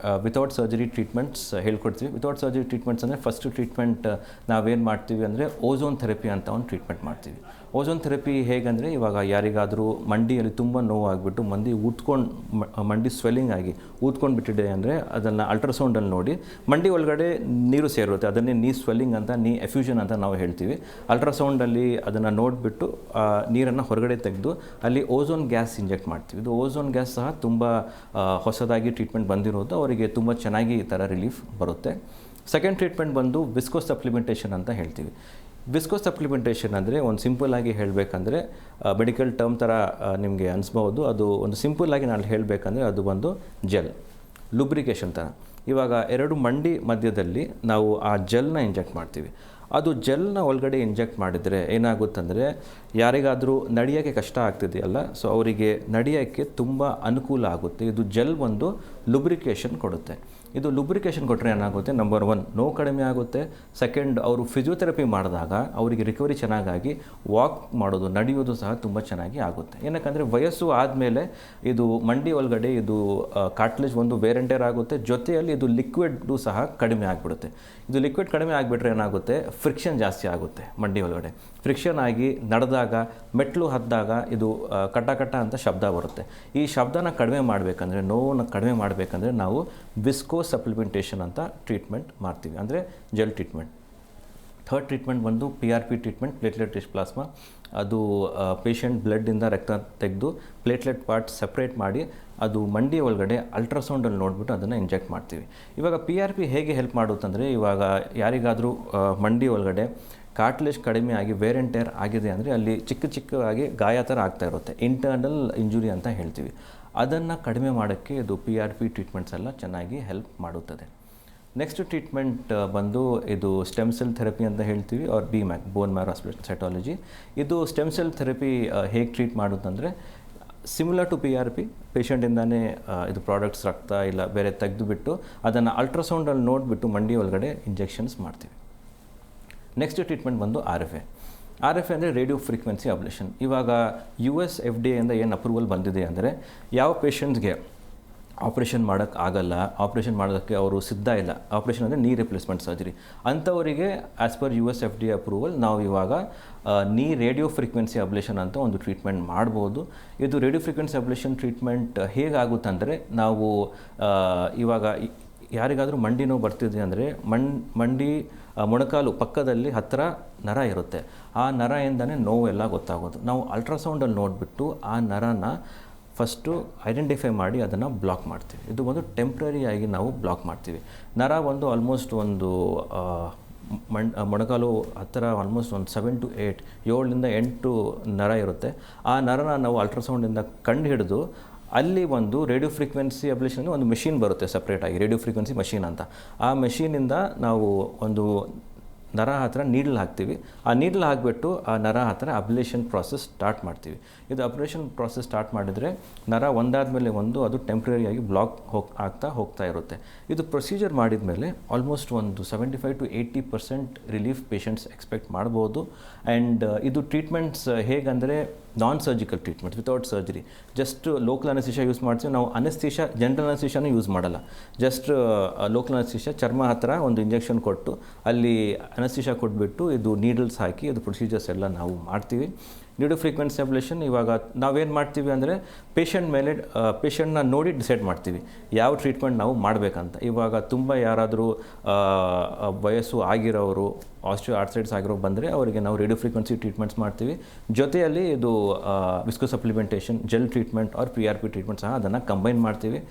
ವಿತೌಟ್ ಸರ್ಜರಿ ಟ್ರೀಟ್ಮೆಂಟ್ಸ್ ಹೇಳ್ಕೊಡ್ತೀವಿ. ವಿತೌಟ್ ಸರ್ಜರಿ ಟ್ರೀಟ್ಮೆಂಟ್ಸ್ ಅಂದರೆ ಫಸ್ಟ್ ಟ್ರೀಟ್ಮೆಂಟ್ ನಾವೇನು ಮಾಡ್ತೀವಿ ಅಂದರೆ ಓಝೋನ್ ಥೆರಪಿ ಅಂತ ಒಂದು ಟ್ರೀಟ್ಮೆಂಟ್ ಮಾಡ್ತೀವಿ. ಓಝೋನ್ ಥೆರಪಿ ಹೇಗೆಂದರೆ, ಇವಾಗ ಯಾರಿಗಾದರೂ ಮಂಡಿಯಲ್ಲಿ ತುಂಬ ನೋವು ಆಗಿಬಿಟ್ಟು ಮಂಡಿ ಸ್ವೆಲ್ಲಿಂಗ್ ಆಗಿ ಊದ್ಕೊಂಡು ಬಿಟ್ಟಿದೆ ಅಂದರೆ ಅದನ್ನು ಅಲ್ಟ್ರಾಸೌಂಡಲ್ಲಿ ನೋಡಿ ಮಂಡಿ ಒಳಗಡೆ ನೀರು ಸೇರುತ್ತೆ, ಅದನ್ನೇ ನೀ ಸ್ವೆಲ್ಲಿಂಗ್ ಅಂತ, ನೀ ಎಫ್ಯೂಷನ್ ಅಂತ ನಾವು ಹೇಳ್ತೀವಿ. ಅಲ್ಟ್ರಾಸೌಂಡಲ್ಲಿ ಅದನ್ನು ನೋಡಿಬಿಟ್ಟು ನೀರನ್ನು ಹೊರಗಡೆ ತೆಗೆದು ಅಲ್ಲಿ ಓಝೋನ್ ಗ್ಯಾಸ್ ಇಂಜೆಕ್ಟ್ ಮಾಡ್ತೀವಿ. ಇದು ಓಝೋನ್ ಗ್ಯಾಸ್ ಸಹ ತುಂಬ ಹೊಸದಾಗಿ ಟ್ರೀಟ್ಮೆಂಟ್ ಬಂದಿರೋದು, ಅವರಿಗೆ ತುಂಬ ಚೆನ್ನಾಗಿ ಈ ಥರ ರಿಲೀಫ್ ಬರುತ್ತೆ. ಸೆಕೆಂಡ್ ಟ್ರೀಟ್ಮೆಂಟ್ ಬಂದು ವಿಸ್ಕೋಸ್ ಸಪ್ಲಿಮೆಂಟೇಷನ್ ಅಂತ ಹೇಳ್ತೀವಿ. ವಿಸ್ಕೋಸ್ ಸಪ್ಲಿಮೆಂಟೇಷನ್ ಅಂದರೆ ಒಂದು ಸಿಂಪಲ್ಲಾಗಿ ಹೇಳಬೇಕಂದ್ರೆ, ಮೆಡಿಕಲ್ ಟರ್ಮ್ ಥರ ನಿಮಗೆ ಅನಿಸ್ಬೋದು. ಅದು ಒಂದು ಸಿಂಪಲ್ಲಾಗಿ ನಾನು ಹೇಳಬೇಕಂದ್ರೆ ಅದು ಒಂದು ಜೆಲ್ ಲುಬ್ರಿಕೇಷನ್ ಥರ. ಇವಾಗ 2 ಮಂಡಿ ಮಧ್ಯದಲ್ಲಿ ನಾವು ಆ ಜೆಲ್ನ ಇಂಜೆಕ್ಟ್ ಮಾಡ್ತೀವಿ. ಅದು ಜೆಲ್ನ ಒಳಗಡೆ ಇಂಜೆಕ್ಟ್ ಮಾಡಿದರೆ ಏನಾಗುತ್ತಂದರೆ, ಯಾರಿಗಾದರೂ ನಡೆಯೋಕ್ಕೆ ಕಷ್ಟ ಆಗ್ತಿದೆಯಲ್ಲ, ಸೊ ಅವರಿಗೆ ನಡೆಯೋಕ್ಕೆ ತುಂಬ ಅನುಕೂಲ ಆಗುತ್ತೆ. ಇದು ಜೆಲ್ ಒಂದು ಲುಬ್ರಿಕೇಷನ್ ಕೊಡುತ್ತೆ. ಇದು ಲುಬ್ರಿಕೇಷನ್ ಕೊಟ್ಟರೆ ಏನಾಗುತ್ತೆ, ನಂಬರ್ 1 ನೋವು ಕಡಿಮೆ ಆಗುತ್ತೆ. ಸೆಕೆಂಡ್, ಅವರು ಫಿಸಿಯೋಥೆರಪಿ ಮಾಡಿದಾಗ ಅವರಿಗೆ ರಿಕವರಿ ಚೆನ್ನಾಗಿ ವಾಕ್ ಮಾಡೋದು, ನಡೆಯೋದು ಸಹ ತುಂಬ ಚೆನ್ನಾಗಿ ಆಗುತ್ತೆ. ಏನಕ್ಕಂದರೆ ವಯಸ್ಸು ಆದಮೇಲೆ ಇದು ಮಂಡಿ ಒಳಗಡೆ ಇದು ಕಾರ್ಟ್ಲೇಜ್ ಒಂದು ವೇರ್ ಆ್ಯಂಡ್ ಟೇರ್ ಆಗುತ್ತೆ, ಜೊತೆಯಲ್ಲಿ ಇದು ಲಿಕ್ವಿಡ್ಡು ಸಹ ಕಡಿಮೆ ಆಗಿಬಿಡುತ್ತೆ. ಇದು ಲಿಕ್ವಿಡ್ ಕಡಿಮೆ ಆಗಿಬಿಟ್ರೆ ಏನಾಗುತ್ತೆ, ಫ್ರಿಕ್ಷನ್ ಜಾಸ್ತಿ ಆಗುತ್ತೆ ಮಂಡಿ ಒಳಗಡೆ. ಫ್ರಿಕ್ಷನ್ ಆಗಿ ನಡೆದಾಗ, ಮೆಟ್ಲು ಹತ್ತಿದಾಗ ಇದು ಕಟ್ಟ ಅಂತ ಶಬ್ದ ಬರುತ್ತೆ. ಈ ಶಬ್ದನ ಕಡಿಮೆ ಮಾಡಬೇಕಂದ್ರೆ, ನೋವನ್ನು ಕಡಿಮೆ ಮಾಡಬೇಕಂದ್ರೆ ನಾವು ವಿಸ್ಕೋಸ್ ಸಪ್ಲಿಮೆಂಟೇಷನ್ ಅಂತ ಟ್ರೀಟ್ಮೆಂಟ್ ಮಾಡ್ತೀವಿ, ಅಂದರೆ ಜೆಲ್ ಟ್ರೀಟ್ಮೆಂಟ್. ಥರ್ಡ್ ಟ್ರೀಟ್ಮೆಂಟ್ ಬಂದು PRP treatment, platelet rich plasma. ಅದು ಪೇಷಂಟ್ ಬ್ಲಡ್ಡಿಂದ ರಕ್ತ ತೆಗೆದು ಪ್ಲೇಟ್ಲೆಟ್ ಪಾರ್ಟ್ ಸಪ್ರೇಟ್ ಮಾಡಿ ಅದು ಮಂಡಿ ಒಳಗಡೆ ಅಲ್ಟ್ರಾಸೌಂಡಲ್ಲಿ ನೋಡಿಬಿಟ್ಟು ಅದನ್ನು ಇಂಜೆಕ್ಟ್ ಮಾಡ್ತೀವಿ. ಇವಾಗ PRP ಹೇಗೆ ಹೆಲ್ಪ್ ಮಾಡುತ್ತಂದರೆ, ಇವಾಗ ಯಾರಿಗಾದರೂ ಮಂಡಿ ಒಳಗಡೆ ಕಾರ್ಟ್ಲೇಜ್ ಕಡಿಮೆ ಆಗಿ ವೇರ್ ಆ್ಯಂಡ್ ಟೇರ್ ಆಗಿದೆ ಅಂದರೆ ಅಲ್ಲಿ ಚಿಕ್ಕದಾಗಿ ಗಾಯ ಥರ ಆಗ್ತಾ ಇರುತ್ತೆ, ಇಂಟರ್ನಲ್ ಇಂಜುರಿ ಅಂತ ಹೇಳ್ತೀವಿ. ಅದನ್ನು ಕಡಿಮೆ ಮಾಡೋಕ್ಕೆ ಇದು PRP ಟ್ರೀಟ್ಮೆಂಟ್ಸ್ ಎಲ್ಲ ಚೆನ್ನಾಗಿ ಹೆಲ್ಪ್ ಮಾಡುತ್ತದೆ. ನೆಕ್ಸ್ಟ್ ಟ್ರೀಟ್ಮೆಂಟ್ ಬಂದು ಇದು ಸ್ಟೆಮ್ ಸೆಲ್ ಥೆರಪಿ ಅಂತ ಹೇಳ್ತೀವಿ, or BMAC, bone marrow cytology. ಇದು ಸ್ಟೆಮ್ ಸೆಲ್ ಥೆರಪಿ ಹೇಗೆ ಟ್ರೀಟ್ ಮಾಡುತ್ತಂದರೆ, ಸಿಮಿಲರ್ ಟು PRP, ಪೇಷಂಟಿಂದಾನೇ ಇದು ಪ್ರಾಡಕ್ಟ್ಸ್ ರಕ್ತ ಇಲ್ಲ ಬೇರೆ ತೆಗೆದುಬಿಟ್ಟು ಅದನ್ನು ಅಲ್ಟ್ರಾಸೌಂಡಲ್ಲಿ ನೋಡಿಬಿಟ್ಟು ಮಂಡಿ ಒಳಗಡೆ ಇಂಜೆಕ್ಷನ್ಸ್ ಮಾಡ್ತೀವಿ. ನೆಕ್ಸ್ಟ್ ಟ್ರೀಟ್ಮೆಂಟ್ ಬಂದು RFA ಅಂದರೆ ರೇಡಿಯೋ ಫ್ರೀಕ್ವೆನ್ಸಿ ಅಬ್ಲೇಷನ್. ಇವಾಗ US FDA ಏನು ಅಪ್ರೂವಲ್ ಬಂದಿದೆ ಅಂದರೆ, ಯಾವ ಪೇಷಂಟ್ಸ್ಗೆ ಆಪ್ರೇಷನ್ ಮಾಡೋಕ್ಕೆ ಆಗಲ್ಲ, ಆಪ್ರೇಷನ್ ಮಾಡೋದಕ್ಕೆ ಅವರು ಸಿದ್ಧ ಇಲ್ಲ, ಆಪ್ರೇಷನ್ ಅಂದರೆ ನೀ ರಿಪ್ಲೇಸ್ಮೆಂಟ್ ಸರ್ಜರಿ, ಅಂಥವರಿಗೆ as per US FDA approval ನಾವು ಇವಾಗ ನೀ ರೇಡಿಯೋ ಫ್ರೀಕ್ವೆನ್ಸಿ ಅಬ್ಲೇಷನ್ ಅಂತ ಒಂದು ಟ್ರೀಟ್ಮೆಂಟ್ ಮಾಡ್ಬೋದು. ಇದು ರೇಡಿಯೋ ಫ್ರೀಕ್ವೆನ್ಸಿ ಅಬ್ಲೇಷನ್ ಟ್ರೀಟ್ಮೆಂಟ್ ಹೇಗಾಗುತ್ತಂದರೆ, ನಾವು ಇವಾಗ ಯಾರಿಗಾದರೂ ಮಂಡಿ ನೋವು ಬರ್ತಿದೆ ಅಂದರೆ ಮಂಡಿ ಮೊಣಕಾಲು ಪಕ್ಕದಲ್ಲಿ ಹತ್ತಿರ ನರ ಇರುತ್ತೆ, ಆ ನರದಿಂದನೇ ನೋವೆಲ್ಲ ಗೊತ್ತಾಗೋದು. ನಾವು ಅಲ್ಟ್ರಾಸೌಂಡಲ್ಲಿ ನೋಡಿಬಿಟ್ಟು ಆ ನರನ ಫಸ್ಟು ಐಡೆಂಟಿಫೈ ಮಾಡಿ ಅದನ್ನು ಬ್ಲಾಕ್ ಮಾಡ್ತೀವಿ. ಇದು ಒಂದು ಟೆಂಪ್ರರಿಯಾಗಿ ನಾವು ಬ್ಲಾಕ್ ಮಾಡ್ತೀವಿ. ನರ ಒಂದು ಆಲ್ಮೋಸ್ಟ್ ಒಂದು ಮೊಣಕಾಲು ಹತ್ತಿರ ಆಲ್ಮೋಸ್ಟ್ ಒಂದು 7 to 8, 7ರಿಂದ 8 ನರ ಇರುತ್ತೆ. ಆ ನರನ ನಾವು ಅಲ್ಟ್ರಾಸೌಂಡಿಂದ ಕಂಡು ಹಿಡಿದು ಅಲ್ಲಿ ಒಂದು ರೇಡಿಯೋ ಫ್ರೀಕ್ವೆನ್ಸಿ ಅಬ್ಲೇಷನ್ ಒಂದು ಮೆಷಿನ್ ಬರುತ್ತೆ ಸಪ್ರೇಟಾಗಿ, ರೇಡಿಯೋ ಫ್ರೀಕ್ವೆನ್ಸಿ ಮಷೀನ್ ಅಂತ. ಆ ಮೆಷೀನಿಂದ ನಾವು ಒಂದು ನರ ಹತ್ರ ನೀಡ್ಲ್ ಹಾಕ್ತೀವಿ. ಆ ನೀಡ್ಲ್ ಹಾಕಿಬಿಟ್ಟು ಆ ನರ ಹತ್ರ ಅಬ್ಲೇಷನ್ ಪ್ರಾಸೆಸ್ ಸ್ಟಾರ್ಟ್ ಮಾಡ್ತೀವಿ. ಇದು ಅಬ್ಲೇಷನ್ ಪ್ರಾಸೆಸ್ ಸ್ಟಾರ್ಟ್ ಮಾಡಿದರೆ ನರ ಒಂದಾದ ಮೇಲೆ ಒಂದು ಅದು ಟೆಂಪ್ರರಿಯಾಗಿ ಬ್ಲಾಕ್ ಹೋಗ್ತಾ ಇರುತ್ತೆ. ಇದು ಪ್ರೊಸೀಜರ್ ಮಾಡಿದ ಮೇಲೆ ಆಲ್ಮೋಸ್ಟ್ ಒಂದು 75-80% ರಿಲೀಫ್ ಪೇಷಂಟ್ಸ್ ಎಕ್ಸ್ಪೆಕ್ಟ್ ಮಾಡ್ಬೋದು. ಆ್ಯಂಡ್ ಇದು ಟ್ರೀಟ್ಮೆಂಟ್ಸ್ ಹೇಗಂದರೆ non surgical treatment without surgery. Just local anaesthesia use ಮಾಡ್ತೀವಿ. ನಾವು ಅನಸ್ತೀಷಿಯಾ ಜನರಲ್ ಅನಸ್ತೀಷಿಯಾನೂ ಯೂಸ್ ಮಾಡಲ್ಲ. ಜಸ್ಟ್ ಲೋಕಲ್ ಅನಸ್ತೀಷಿಯಾ ಚರ್ಮ ಹತ್ರ ಒಂದು ಇಂಜೆಕ್ಷನ್ ಕೊಟ್ಟು ಅಲ್ಲಿ ಅನಸ್ತೀಷಿಯಾ ಕೊಟ್ಬಿಟ್ಟು ಇದು ನೀಡಲ್ಸ್ ಹಾಕಿ ಇದು ಪ್ರೊಸೀಜರ್ಸ್ ಎಲ್ಲ ನಾವು ಮಾಡ್ತೀವಿ. ರೇಡಿಯೋ ಫ್ರೀಕ್ವೆನ್ಸಿ ಅಬ್ಲೇಷನ್ ಇವಾಗ ನಾವೇನು ಮಾಡ್ತೀವಿ ಅಂದರೆ ಪೇಷಂಟ್ನ ನೋಡಿ ಡಿಸೈಡ್ ಮಾಡ್ತೀವಿ ಯಾವ ಟ್ರೀಟ್ಮೆಂಟ್ ನಾವು ಮಾಡಬೇಕಂತ. ಇವಾಗ ತುಂಬ ಯಾರಾದರೂ ವಯಸ್ಸು ಆಗಿರೋರು ಆಸ್ಟಿಯೋ ಆರ್ಥ್ರೈಟಿಸ್ ಆಗಿರೋ ಬಂದರೆ ಅವರಿಗೆ ನಾವು ರೇಡಿಯೋ ಫ್ರೀಕ್ವೆನ್ಸಿ ಟ್ರೀಟ್ಮೆಂಟ್ಸ್ ಮಾಡ್ತೀವಿ. ಜೊತೆಯಲ್ಲಿ ಇದು visco supplementation gel treatment or PRP treatment ಸಹ ಅದನ್ನು ಕಂಬೈನ್ ಮಾಡ್ತೀವಿ.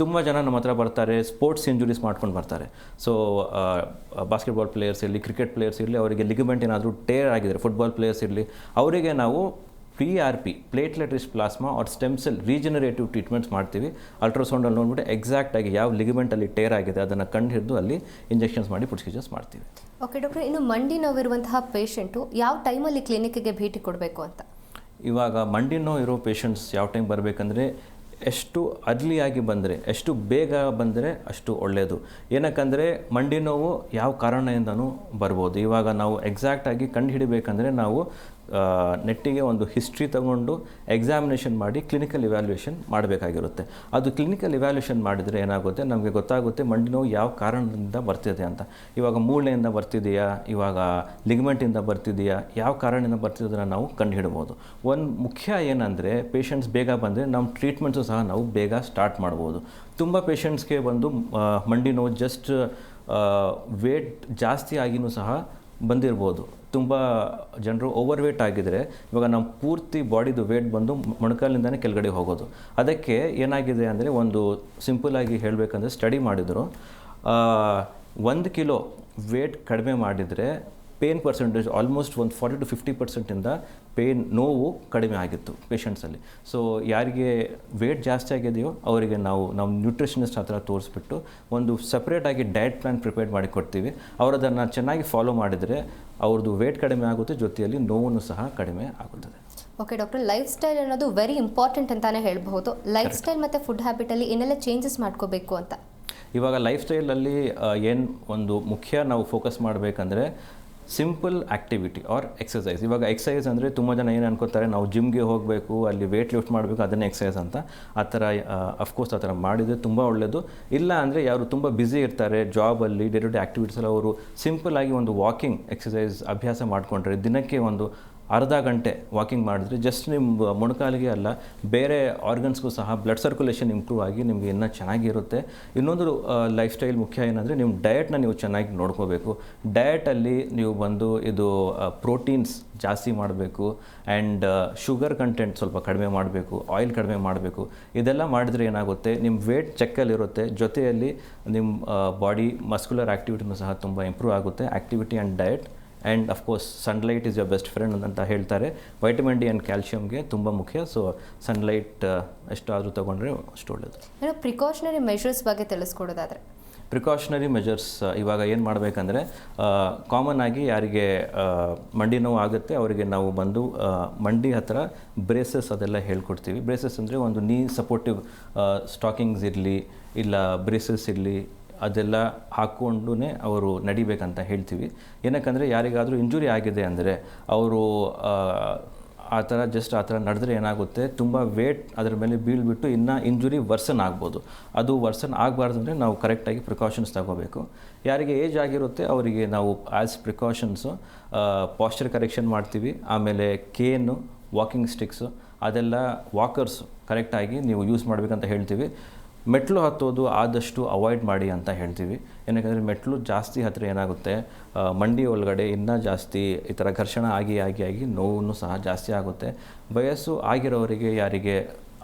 ತುಂಬ ಜನ ನಮ್ಮ ಹತ್ರ ಬರ್ತಾರೆ, ಸ್ಪೋರ್ಟ್ಸ್ ಇಂಜುರೀಸ್ ಮಾಡ್ಕೊಂಡು ಬರ್ತಾರೆ. ಸೊ ಬಾಸ್ಕೆಟ್ಬಾಲ್ ಪ್ಲೇಯರ್ಸ್ ಇರಲಿ, ಕ್ರಿಕೆಟ್ ಪ್ಲೇಯರ್ಸ್ ಇರಲಿ, ಅವರಿಗೆ ಲಿಗಮೆಂಟ್ ಏನಾದರೂ ಟೇರ್ ಆಗಿದ್ದಾರೆ, ಫುಟ್ಬಾಲ್ ಪ್ಲೇಯರ್ಸ್ ಇರಲಿ, ಅವರಿಗೆ ನಾವು PRP platelet rich plasma or stem cell regenerative treatments ಮಾಡ್ತೀವಿ. ಅಲ್ಟ್ರಾಸೌಂಡಲ್ಲಿ ನೋಡಿಬಿಟ್ಟು ಎಕ್ಸಾಕ್ಟಾಗಿ ಯಾವ ಲಿಗಮೆಂಟಲ್ಲಿ ಟೇರ್ ಆಗಿದೆ ಅದನ್ನು ಕಂಡು ಹಿಡಿದು ಅಲ್ಲಿ ಇಂಜೆಕ್ಷನ್ಸ್ ಮಾಡಿ ಪ್ರೊಸೀಜರ್ಸ್ ಮಾಡ್ತೀವಿ. ಓಕೆ ಡಾಕ್ಟರ್, ಇನ್ನು ಮಂಡಿ ನೋವಿರುವಂತಹ ಪೇಷಂಟು ಯಾವ ಟೈಮಲ್ಲಿ ಕ್ಲಿನಿಕ್ಗೆ ಭೇಟಿ ಕೊಡಬೇಕು ಅಂತ? ಇವಾಗ ಮಂಡಿ ನೋವು ಇರೋ ಪೇಷಂಟ್ಸ್ ಯಾವ ಟೈಮ್ ಬರಬೇಕಂದ್ರೆ ಎಷ್ಟು ಅರ್ಲಿಯಾಗಿ ಬಂದರೆ, ಎಷ್ಟು ಬೇಗ ಬಂದರೆ ಅಷ್ಟು ಒಳ್ಳೆಯದು. ಏನಕ್ಕಂದರೆ ಮಂಡಿ ನೋವು ಯಾವ ಕಾರಣದಿಂದನೂ ಬರ್ಬೋದು. ಇವಾಗ ನಾವು ಎಕ್ಸಾಕ್ಟಾಗಿ ಕಂಡು ಹಿಡಿಬೇಕಂದ್ರೆ ನಾವು ನೆಟ್ಟಿಗೆ ಒಂದು ಹಿಸ್ಟ್ರಿ ತಗೊಂಡು ಎಕ್ಸಾಮಿನೇಷನ್ ಮಾಡಿ ಕ್ಲಿನಿಕಲ್ ಇವ್ಯಾಲ್ಯೂಯೇಷನ್ ಮಾಡಬೇಕಾಗಿರುತ್ತೆ. ಅದು ಕ್ಲಿನಿಕಲ್ ಇವ್ಯಾಲ್ಯೂಯೇಷನ್ ಮಾಡಿದರೆ ಏನಾಗುತ್ತೆ, ನಮಗೆ ಗೊತ್ತಾಗುತ್ತೆ ಮಂಡಿ ನೋವು ಯಾವ ಕಾರಣದಿಂದ ಬರ್ತಿದೆ ಅಂತ. ಇವಾಗ ಮೂಳೆಯಿಂದ ಬರ್ತಿದೆಯಾ, ಇವಾಗ ಲಿಗಮೆಂಟಿಂದ ಬರ್ತಿದೆಯಾ, ಯಾವ ಕಾರಣದಿಂದ ಬರ್ತಿದ್ದನ್ನು ನಾವು ಕಂಡು ಹಿಡ್ಬೋದು. ಒಂದು ಮುಖ್ಯ ಏನಂದರೆ ಪೇಷಂಟ್ಸ್ ಬೇಗ ಬಂದರೆ ನಮ್ಮ ಟ್ರೀಟ್ಮೆಂಟ್ಸು ಸಹ ನಾವು ಬೇಗ ಸ್ಟಾರ್ಟ್ ಮಾಡ್ಬೋದು. ತುಂಬ ಪೇಷಂಟ್ಸ್ಗೆ ಬಂದು ಮಂಡಿ ನೋವು ಜಸ್ಟ್ ವೇಟ್ ಜಾಸ್ತಿ ಆಗಿನೂ ಸಹ ಬಂದಿರ್ಬೋದು. ತುಂಬ ಜನರು ಓವರ್ ವೇಟ್ ಆಗಿದ್ದರೆ ಇವಾಗ ನಮ್ಮ ಪೂರ್ತಿ ಬಾಡಿದು ವೇಟ್ ಬಂದು ಮೊಣಕಾಲಿಂದನೇ ಕೆಳಗಡೆ ಹೋಗೋದು. ಅದಕ್ಕೆ ಏನಾಗಿದೆ ಅಂದರೆ ಒಂದು ಸಿಂಪಲ್ಲಾಗಿ ಹೇಳಬೇಕಂದ್ರೆ ಸ್ಟಡಿ ಮಾಡಿದರು, 1 ಕಿಲೋ ವೇಟ್ ಕಡಿಮೆ ಮಾಡಿದರೆ ಪೇನ್ ಪರ್ಸೆಂಟೇಜ್ ಆಲ್ಮೋಸ್ಟ್ ಒಂದು 40-50% ನೋವು ಕಡಿಮೆ ಆಗಿತ್ತು ಪೇಷಂಟ್ಸಲ್ಲಿ. ಸೊ ಯಾರಿಗೆ ವೇಟ್ ಜಾಸ್ತಿ ಆಗಿದೆಯೋ ಅವರಿಗೆ ನಾವು ನ್ಯೂಟ್ರಿಷನಿಸ್ಟ್ ಹತ್ರ ತೋರಿಸ್ಬಿಟ್ಟು ಒಂದು ಸಪ್ರೇಟಾಗಿ ಡಯಟ್ ಪ್ಲ್ಯಾನ್ ಪ್ರಿಪೇರ್ ಮಾಡಿ ಕೊಡ್ತೀವಿ. ಅವರು ಅದನ್ನು ಚೆನ್ನಾಗಿ ಫಾಲೋ ಮಾಡಿದರೆ ಅವ್ರದ್ದು ವೇಟ್ ಕಡಿಮೆ ಆಗುತ್ತೆ, ಜೊತೆಯಲ್ಲಿ ನೋವು ಸಹ ಕಡಿಮೆ ಆಗುತ್ತದೆ. ಓಕೆ ಡಾಕ್ಟರ್, ಲೈಫ್ ಸ್ಟೈಲ್ ಅನ್ನೋದು ವೆರಿ ಇಂಪಾರ್ಟೆಂಟ್ ಅಂತಲೇ ಹೇಳ್ಬಹುದು. ಲೈಫ್ ಸ್ಟೈಲ್ ಮತ್ತು ಫುಡ್ ಹ್ಯಾಬಿಟಲ್ಲಿ ಏನೆಲ್ಲ ಚೇಂಜಸ್ ಮಾಡ್ಕೋಬೇಕು ಅಂತ? ಇವಾಗ ಲೈಫ್ ಸ್ಟೈಲಲ್ಲಿ ಏನು ಒಂದು ಮುಖ್ಯ ನಾವು ಫೋಕಸ್ ಮಾಡಬೇಕಂದ್ರೆ ಸಿಂಪಲ್ ಆ್ಯಕ್ಟಿವಿಟಿ ಆರ್ ಎಕ್ಸಸೈಸ್. ಇವಾಗ ಎಕ್ಸಸೈಸ್ ಅಂದರೆ ತುಂಬ ಜನ ಏನು ಅನ್ಕೋತಾರೆ, ನಾವು ಜಿಮ್ಗೆ ಹೋಗಬೇಕು, ಅಲ್ಲಿ ವೇಟ್ ಲಿಫ್ಟ್ ಮಾಡಬೇಕು, ಅದನ್ನೇ ಎಕ್ಸಸೈಸ್ ಅಂತ. ಆ ಥರ ಅಫ್ಕೋರ್ಸ್ ಆ ಥರ ಮಾಡಿದರೆ ತುಂಬ ಒಳ್ಳೆಯದು. ಇಲ್ಲ ಅಂದರೆ ಯಾರು ತುಂಬ ಬ್ಯುಸಿ ಇರ್ತಾರೆ ಜಾಬಲ್ಲಿ, ಡೇ ಟು ಡೇ ಆ್ಯಕ್ಟಿವಿಟೀಸಲ್ಲಿ, ಅವರು ಸಿಂಪಲ್ಲಾಗಿ ಒಂದು ವಾಕಿಂಗ್ ಎಕ್ಸಸೈಸ್ ಅಭ್ಯಾಸ ಮಾಡಿಕೊಂಡ್ರೆ ದಿನಕ್ಕೆ ಒಂದು ಅರ್ಧ ಗಂಟೆ ವಾಕಿಂಗ್ ಮಾಡಿದ್ರೆ ಜಸ್ಟ್ ನಿಮ್ಮ ಮೊಣಕಾಲಿಗೆ ಅಲ್ಲ ಬೇರೆ ಆರ್ಗನ್ಸ್ಗೂ ಸಹ ಬ್ಲಡ್ ಸರ್ಕ್ಯುಲೇಷನ್ ಇಂಪ್ರೂವ್ ಆಗಿ ನಿಮಗೆ ಇನ್ನೂ ಚೆನ್ನಾಗಿರುತ್ತೆ. ಇನ್ನೊಂದು ಲೈಫ್ ಸ್ಟೈಲ್ ಮುಖ್ಯ ಏನಂದರೆ ನಿಮ್ಮ ಡಯಟ್ನ ನೀವು ಚೆನ್ನಾಗಿ ನೋಡ್ಕೋಬೇಕು. ಡಯಟಲ್ಲಿ ನೀವು ಬಂದು ಇದು ಪ್ರೋಟೀನ್ಸ್ ಜಾಸ್ತಿ ಮಾಡಬೇಕು ಆ್ಯಂಡ್ ಶುಗರ್ ಕಂಟೆಂಟ್ ಸ್ವಲ್ಪ ಕಡಿಮೆ ಮಾಡಬೇಕು, ಆಯಿಲ್ ಕಡಿಮೆ ಮಾಡಬೇಕು. ಇದೆಲ್ಲ ಮಾಡಿದರೆ ಏನಾಗುತ್ತೆ, ನಿಮ್ಮ ವೇಟ್ ಚೆಕ್ಕಲ್ಲಿರುತ್ತೆ, ಜೊತೆಯಲ್ಲಿ ನಿಮ್ಮ ಬಾಡಿ ಮಸ್ಕ್ಯುಲರ್ ಆ್ಯಕ್ಟಿವಿಟಿನೂ ಸಹ ತುಂಬ ಇಂಪ್ರೂವ್ ಆಗುತ್ತೆ. Activity and diet and of course sunlight is your best friend ಅಂತ ಹೇಳ್ತಾರೆ. ವೈಟಮಿನ್ ಡಿ ಆ್ಯಂಡ್ ಕ್ಯಾಲ್ಶಿಯಮ್ಗೆ ತುಂಬ ಮುಖ್ಯ. ಸೊ ಸನ್ಲೈಟ್ ಎಷ್ಟಾದರೂ ತೊಗೊಂಡ್ರೆ ಅಷ್ಟು ಒಳ್ಳೆಯದು. ಏನೋ ಪ್ರಿಕಾಷನರಿ ಮೆಷರ್ಸ್ ಬಗ್ಗೆ ತಿಳಿಸ್ಕೊಡೋದಾದರೆ? ಪ್ರಿಕಾಷನರಿ ಮೆಜರ್ಸ್ ಇವಾಗ ಏನು ಮಾಡಬೇಕಂದ್ರೆ ಕಾಮನ್ ಆಗಿ ಯಾರಿಗೆ ಮಂಡಿ ನೋವು ಆಗುತ್ತೆ ಅವರಿಗೆ ನಾವು ಬಂದು ಮಂಡಿ ಹತ್ರ ಬ್ರೇಸಸ್ ಅದೆಲ್ಲ ಹೇಳ್ಕೊಡ್ತೀವಿ. ಬ್ರೇಸಸ್ ಅಂದರೆ ಒಂದು ನೀ ಸಪೋರ್ಟಿವ್ ಸ್ಟಾಕಿಂಗ್ಸ್ ಇರಲಿ ಇಲ್ಲ ಬ್ರೇಸಸ್ ಇರಲಿ ಅದೆಲ್ಲ ಹಾಕ್ಕೊಂಡು ಅವರು ನಡಿಬೇಕಂತ ಹೇಳ್ತೀವಿ. ಏನಕ್ಕಂದರೆ ಯಾರಿಗಾದರೂ ಇಂಜುರಿ ಆಗಿದೆ ಅಂದರೆ ಅವರು ಆ ಥರ ನಡೆದ್ರೆ ಏನಾಗುತ್ತೆ, ತುಂಬ ವೇಟ್ ಅದರ ಮೇಲೆ ಬೀಳ್ಬಿಟ್ಟು ಇನ್ನೂ ಇಂಜುರಿ ವರ್ಸನ್ ಆಗ್ಬೋದು. ಅದು ವರ್ಸನ್ ಆಗಬಾರ್ದು ಅಂದರೆ ನಾವು ಕರೆಕ್ಟಾಗಿ ಪ್ರಿಕಾಷನ್ಸ್ ತಗೋಬೇಕು. ಯಾರಿಗೆ ಏಜ್ ಆಗಿರುತ್ತೆ ಅವರಿಗೆ ನಾವು ಆ್ಯಸ್ ಪ್ರಿಕಾಷನ್ಸು ಪಾಶ್ಚರ್ ಕರೆಕ್ಷನ್ ಮಾಡ್ತೀವಿ. ಆಮೇಲೆ ಕೇನು, ವಾಕಿಂಗ್ ಸ್ಟಿಕ್ಸು ಅದೆಲ್ಲ ವಾಕರ್ಸು ಕರೆಕ್ಟಾಗಿ ನೀವು ಯೂಸ್ ಮಾಡಬೇಕಂತ ಹೇಳ್ತೀವಿ. ಮೆಟ್ಲು ಹತ್ತೋದು ಆದಷ್ಟು ಅವಾಯ್ಡ್ ಮಾಡಿ ಅಂತ ಹೇಳ್ತೀವಿ. ಏನಕ್ಕೆ ಮೆಟ್ಲು ಜಾಸ್ತಿ ಹತ್ತಿರ ಏನಾಗುತ್ತೆ, ಮಂಡಿ ಒಳಗಡೆ ಇನ್ನೂ ಜಾಸ್ತಿ ಈ ಥರ ಘರ್ಷಣೆ ಆಗಿ ನೋವು ಸಹ ಜಾಸ್ತಿ ಆಗುತ್ತೆ. ವಯಸ್ಸು ಆಗಿರೋರಿಗೆ ಯಾರಿಗೆ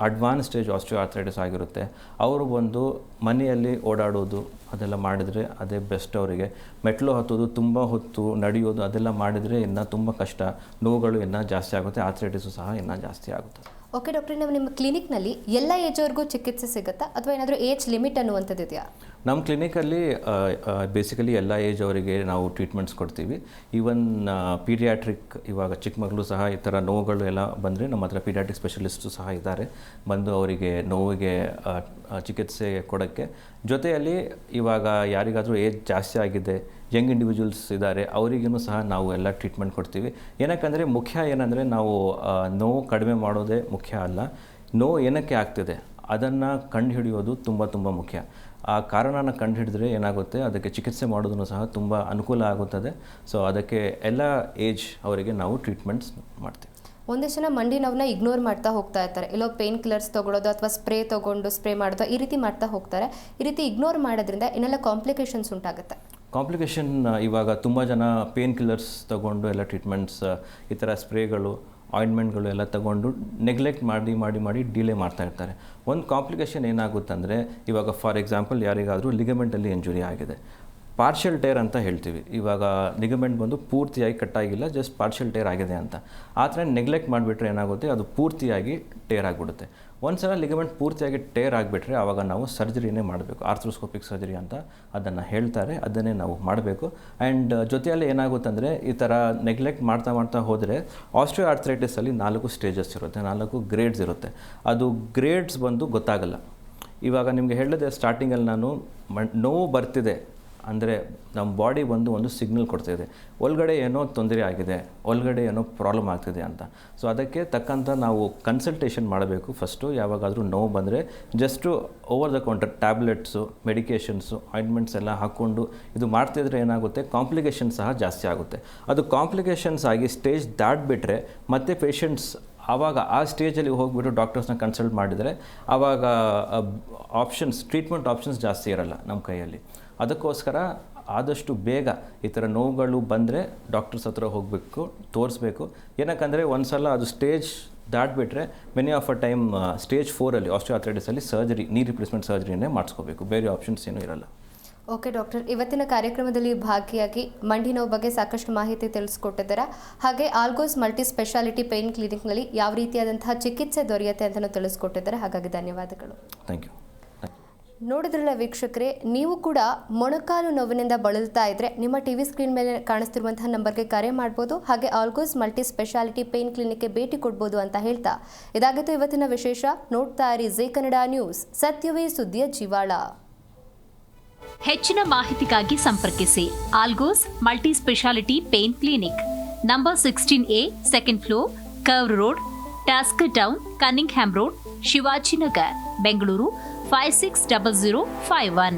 ಅಡ್ವಾನ್ಸ್ ಸ್ಟೇಜ್ ಆಸ್ಟಿಯೋ ಆರ್ಥ್ರೈಟಿಸ್ ಆಗಿರುತ್ತೆ ಅವರು ಬಂದು ಮನೆಯಲ್ಲಿ ಓಡಾಡೋದು ಅದೆಲ್ಲ ಮಾಡಿದರೆ ಅದೇ ಬೆಸ್ಟ್ ಅವರಿಗೆ. ಮೆಟ್ಲು ಹತ್ತೋದು, ತುಂಬ ಹೊತ್ತು ನಡೆಯೋದು ಅದೆಲ್ಲ ಮಾಡಿದರೆ ಇನ್ನೂ ತುಂಬ ಕಷ್ಟ, ನೋವುಗಳು ಇನ್ನೂ ಜಾಸ್ತಿ ಆಗುತ್ತೆ, ಆರ್ಥ್ರೈಟಿಸು ಸಹ ಇನ್ನೂ ಜಾಸ್ತಿ ಆಗುತ್ತೆ. ಓಕೆ ಡಾಕ್ಟ್ರೆ, ನಾವು ನಿಮ್ಮ ಕ್ಲಿನಿಕ್ನಲ್ಲಿ ಎಲ್ಲ ಏಜ್ವರೆಗೂ ಚಿಕಿತ್ಸೆ ಸಿಗುತ್ತಾ ಅಥವಾ ಏನಾದರೂ ಏಜ್ ಲಿಮಿಟ್ ಅನ್ನುವಂಥದ್ದು ಇದೆಯಾ? ನಮ್ಮ ಕ್ಲಿನಿಕಲ್ಲಿ ಬೇಸಿಕಲಿ ಎಲ್ಲ ಏಜ್ ಅವರಿಗೆ ನಾವು ಟ್ರೀಟ್ಮೆಂಟ್ಸ್ ಕೊಡ್ತೀವಿ. ಈವನ್ ಪೀಡಿಯಾಟ್ರಿಕ್, ಇವಾಗ ಚಿಕ್ಕ ಮಕ್ಕಳು ಸಹ ಈ ಥರ ನೋವುಗಳು ಎಲ್ಲ ಬಂದರೆ ನಮ್ಮ ಹತ್ರ ಪೀಡಿಯಾಟ್ರಿಕ್ ಸ್ಪೆಷಲಿಸ್ಟು ಸಹ ಇದ್ದಾರೆ, ಬಂದು ಅವರಿಗೆ ನೋವಿಗೆ ಚಿಕಿತ್ಸೆ ಕೊಡೋಕ್ಕೆ. ಜೊತೆಯಲ್ಲಿ ಇವಾಗ ಯಾರಿಗಾದರೂ ಏಜ್ ಜಾಸ್ತಿ ಆಗಿದೆ, ಯಂಗ್ ಇಂಡಿವಿಜುವಲ್ಸ್ ಇದ್ದಾರೆ, ಅವರಿಗೂ ಸಹ ನಾವು ಎಲ್ಲ ಟ್ರೀಟ್ಮೆಂಟ್ ಕೊಡ್ತೀವಿ. ಏನಕ್ಕಂದರೆ ಮುಖ್ಯ ಏನಂದರೆ ನಾವು ನೋವು ಕಡಿಮೆ ಮಾಡೋದೇ ಮುಖ್ಯ ಅಲ್ಲ, ನೋವು ಏನಕ್ಕೆ ಆಗ್ತಿದೆ ಅದನ್ನು ಕಂಡುಹಿಡಿಯೋದು ತುಂಬ ಮುಖ್ಯ. ಆ ಕಾರಣನ ಕಂಡುಹಿಡಿದ್ರೆ ಏನಾಗುತ್ತೆ, ಅದಕ್ಕೆ ಚಿಕಿತ್ಸೆ ಮಾಡೋದನ್ನು ಸಹ ತುಂಬ ಅನುಕೂಲ ಆಗುತ್ತದೆ. ಸೊ ಅದಕ್ಕೆ ಎಲ್ಲ ಏಜ್ ಅವರಿಗೆ ನಾವು ಟ್ರೀಟ್ಮೆಂಟ್ಸ್ ಮಾಡ್ತೀವಿ. ಒಂದಷ್ಟು ಜನ ಮಂಡಿ ನೋವನ್ನ ಇಗ್ನೋರ್ ಮಾಡ್ತಾ ಹೋಗ್ತಾ ಇರ್ತಾರೆ, ಎಲ್ಲೋ ಪೇನ್ ಕಿಲ್ಲರ್ಸ್ ತೊಗೊಳೋದು ಅಥವಾ ಸ್ಪ್ರೇ ತೊಗೊಂಡು ಸ್ಪ್ರೇ ಮಾಡೋದು ಈ ರೀತಿ ಮಾಡ್ತಾ ಹೋಗ್ತಾರೆ. ಈ ರೀತಿ ಇಗ್ನೋರ್ ಮಾಡೋದ್ರಿಂದ ಏನೆಲ್ಲ ಕಾಂಪ್ಲಿಕೇಶನ್ಸ್ ಉಂಟಾಗುತ್ತೆ? ಕಾಂಪ್ಲಿಕೇಶನ್ ಇವಾಗ ತುಂಬ ಜನ ಪೇನ್ ಕಿಲ್ಲರ್ಸ್ ತೊಗೊಂಡು ಎಲ್ಲ ಟ್ರೀಟ್ಮೆಂಟ್ಸ್, ಈ ಥರ ಸ್ಪ್ರೇಗಳು, ಆಯಿಂಟ್ಮೆಂಟ್ಗಳು ಎಲ್ಲ ತಗೊಂಡು ನೆಗ್ಲೆಕ್ಟ್ ಮಾಡಿ ಡಿಲೇ ಮಾಡ್ತಾ ಇರ್ತಾರೆ. ಒಂದು ಕಾಂಪ್ಲಿಕೇಶನ್ ಏನಾಗುತ್ತಂದರೆ, ಇವಾಗ ಫಾರ್ ಎಕ್ಸಾಂಪಲ್ ಯಾರಿಗಾದರೂ ಲಿಗಮೆಂಟಲ್ಲಿ ಇಂಜುರಿ ಆಗಿದೆ, ಪಾರ್ಷಿಯಲ್ ಟೇರ್ ಅಂತ ಹೇಳ್ತೀವಿ. ಇವಾಗ ಲಿಗಮೆಂಟ್ ಬಂದು ಪೂರ್ತಿಯಾಗಿ ಕಟ್ಟಾಗಿಲ್ಲ, ಜಸ್ಟ್ ಪಾರ್ಷಿಯಲ್ ಟೇರ್ ಆಗಿದೆ ಅಂತ. ಆ ಥರ ನೆಗ್ಲೆಕ್ಟ್ ಮಾಡಿಬಿಟ್ರೆ ಏನಾಗುತ್ತೆ, ಅದು ಪೂರ್ತಿಯಾಗಿ ಟೇರ್ ಆಗಿಬಿಡುತ್ತೆ. ಒಂದು ಸಲ ಲಿಗಮೆಂಟ್ ಪೂರ್ತಿಯಾಗಿ ಟೇರ್ ಆಗಿಬಿಟ್ರೆ ಆವಾಗ ನಾವು ಸರ್ಜರಿನೇ ಮಾಡಬೇಕು, ಆರ್ಥ್ರೋಸ್ಕೋಪಿಕ್ ಸರ್ಜರಿ ಅಂತ ಅದನ್ನು ಹೇಳ್ತಾರೆ, ಅದನ್ನೇ ನಾವು ಮಾಡಬೇಕು. ಆ್ಯಂಡ್ ಜೊತೆಯಲ್ಲಿ ಏನಾಗುತ್ತಂದರೆ, ಈ ಥರ ನೆಗ್ಲೆಕ್ಟ್ ಮಾಡ್ತಾ ಹೋದರೆ ಆಸ್ಟಿಯೋ ಆರ್ಥ್ರೈಟಿಸಲ್ಲಿ 4 ಸ್ಟೇಜಸ್ ಇರುತ್ತೆ, 4 ಗ್ರೇಡ್ಸ್ ಇರುತ್ತೆ. ಅದು ಗ್ರೇಡ್ಸ್ ಬಂದು ಗೊತ್ತಾಗಲ್ಲ. ಇವಾಗ ನಿಮಗೆ ಹೇಳಿದೆ ಸ್ಟಾರ್ಟಿಂಗಲ್ಲಿ ನಾನು ನೋವು ಬರ್ತಿದೆ ಅಂದರೆ ನಮ್ಮ ಬಾಡಿ ಬಂದು ಒಂದು ಸಿಗ್ನಲ್ ಕೊಡ್ತಾಯಿದೆ, ಒಳಗಡೆ ಏನೋ ತೊಂದರೆ ಆಗಿದೆ, ಒಳಗಡೆ ಏನೋ ಪ್ರಾಬ್ಲಮ್ ಆಗ್ತಿದೆ ಅಂತ. ಸೊ ಅದಕ್ಕೆ ತಕ್ಕಂಥ ನಾವು ಕನ್ಸಲ್ಟೇಷನ್ ಮಾಡಬೇಕು. ಫಸ್ಟು ಯಾವಾಗಾದರೂ ನೋವು ಬಂದರೆ just over the counter tablets, medications, ointments ಎಲ್ಲ ಹಾಕ್ಕೊಂಡು ಇದು ಮಾಡ್ತಿದ್ರೆ ಏನಾಗುತ್ತೆ, ಕಾಂಪ್ಲಿಕೇಶನ್ ಸಹ ಜಾಸ್ತಿ ಆಗುತ್ತೆ. ಅದು ಕಾಂಪ್ಲಿಕೇಶನ್ಸ್ ಆಗಿ ಸ್ಟೇಜ್ ದಾಟಿಬಿಟ್ರೆ ಮತ್ತೆ ಪೇಷಂಟ್ಸ್ ಆವಾಗ ಆ ಸ್ಟೇಜಲ್ಲಿ ಹೋಗಿಬಿಟ್ಟು ಡಾಕ್ಟರ್ಸ್ನ ಕನ್ಸಲ್ಟ್ ಮಾಡಿದರೆ ಆವಾಗ ಟ್ರೀಟ್ಮೆಂಟ್ ಆಪ್ಷನ್ಸ್ ಜಾಸ್ತಿ ಇರಲ್ಲ ನಮ್ಮ ಕೈಯಲ್ಲಿ. ಅದಕ್ಕೋಸ್ಕರ ಆದಷ್ಟು ಬೇಗ ಈ ಥರ ನೋವುಗಳು ಬಂದರೆ ಡಾಕ್ಟರ್ಸ್ ಹತ್ರ ಹೋಗಬೇಕು, ತೋರಿಸ್ಬೇಕು. ಏನಕ್ಕಂದರೆ ಒಂದು ಸಲ ಅದು ಸ್ಟೇಜ್ ದಾಟಿಬಿಟ್ರೆ many of a time stage 4ಅಲ್ಲಿ ಆಸ್ಟಿಯೋ ಆರ್ಥ್ರೈಟಿಸಲ್ಲಿ ಸರ್ಜರಿ, ನೀ ರಿಪ್ಲೇಸ್ಮೆಂಟ್ ಸರ್ಜರಿನೇ ಮಾಡಿಸ್ಕೋಬೇಕು, ಬೇರೆ ಆಪ್ಷನ್ಸ್ ಏನೂ ಇರಲ್ಲ. ಓಕೆ ಡಾಕ್ಟರ್, ಇವತ್ತಿನ ಕಾರ್ಯಕ್ರಮದಲ್ಲಿ ಭಾಗಿಯಾಗಿ ಮಂಡಿ ನೋವು ಬಗ್ಗೆ ಸಾಕಷ್ಟು ಮಾಹಿತಿ ತಿಳಿಸ್ಕೊಟ್ಟಿದ್ದೀರಾ. ಹಾಗೆ ಆಲ್ಗೋಸ್ ಮಲ್ಟಿ ಸ್ಪೆಷಾಲಿಟಿ ಪೇನ್ ಕ್ಲಿನಿಕ್ನಲ್ಲಿ ಯಾವ ರೀತಿಯಾದಂತಹ ಚಿಕಿತ್ಸೆ ದೊರೆಯುತ್ತೆ ಅಂತಲೂ ತಿಳಿಸ್ಕೊಟ್ಟಿದ್ದಾರೆ. ಹಾಗಾಗಿ ಧನ್ಯವಾದಗಳು. Thank you. ನೋಡಿದ್ರಲ್ಲ ವೀಕ್ಷಕರೇ, ನೀವು ಕೂಡ ಮೊಣಕಾಲು ನೋವಿನಿಂದ ಬಳಲ್ತಾ ಇದ್ರೆ ನಿಮ್ಮ ಟಿವಿ ಸ್ಕ್ರೀನ್ ಮೇಲೆ ಕಾಣಿಸ್ತಿರುವಂತಹ ನಂಬರ್ಗೆ ಕರೆ ಮಾಡ್ಬೋದು. ಹಾಗೆ ಆಲ್ಗೋಸ್ ಮಲ್ಟಿ ಸ್ಪೆಷಾಲಿಟಿ ಪೇನ್ ಕ್ಲಿನಿಕ್ಗೆ ಭೇಟಿ ಕೊಡ್ಬೋದು ಅಂತ ಹೇಳ್ತಾ ಇದಾಗಿತ್ತು ಇವತ್ತಿನ ವಿಶೇಷ. ನೋಡ್ತಾ ಇರಿ ಜೀ ಕನ್ನಡ ನ್ಯೂಸ್, ಸತ್ಯವೇ ಸುದ್ದಿಯ ಜೀವಾಳ. ಹೆಚ್ಚಿನ ಮಾಹಿತಿಗಾಗಿ ಸಂಪರ್ಕಿಸಿ Algos multi speciality pain clinic, number 16A, second floor, curve road, Tasker town, Cunningham road, Shivajinagar, Bengaluru 560051.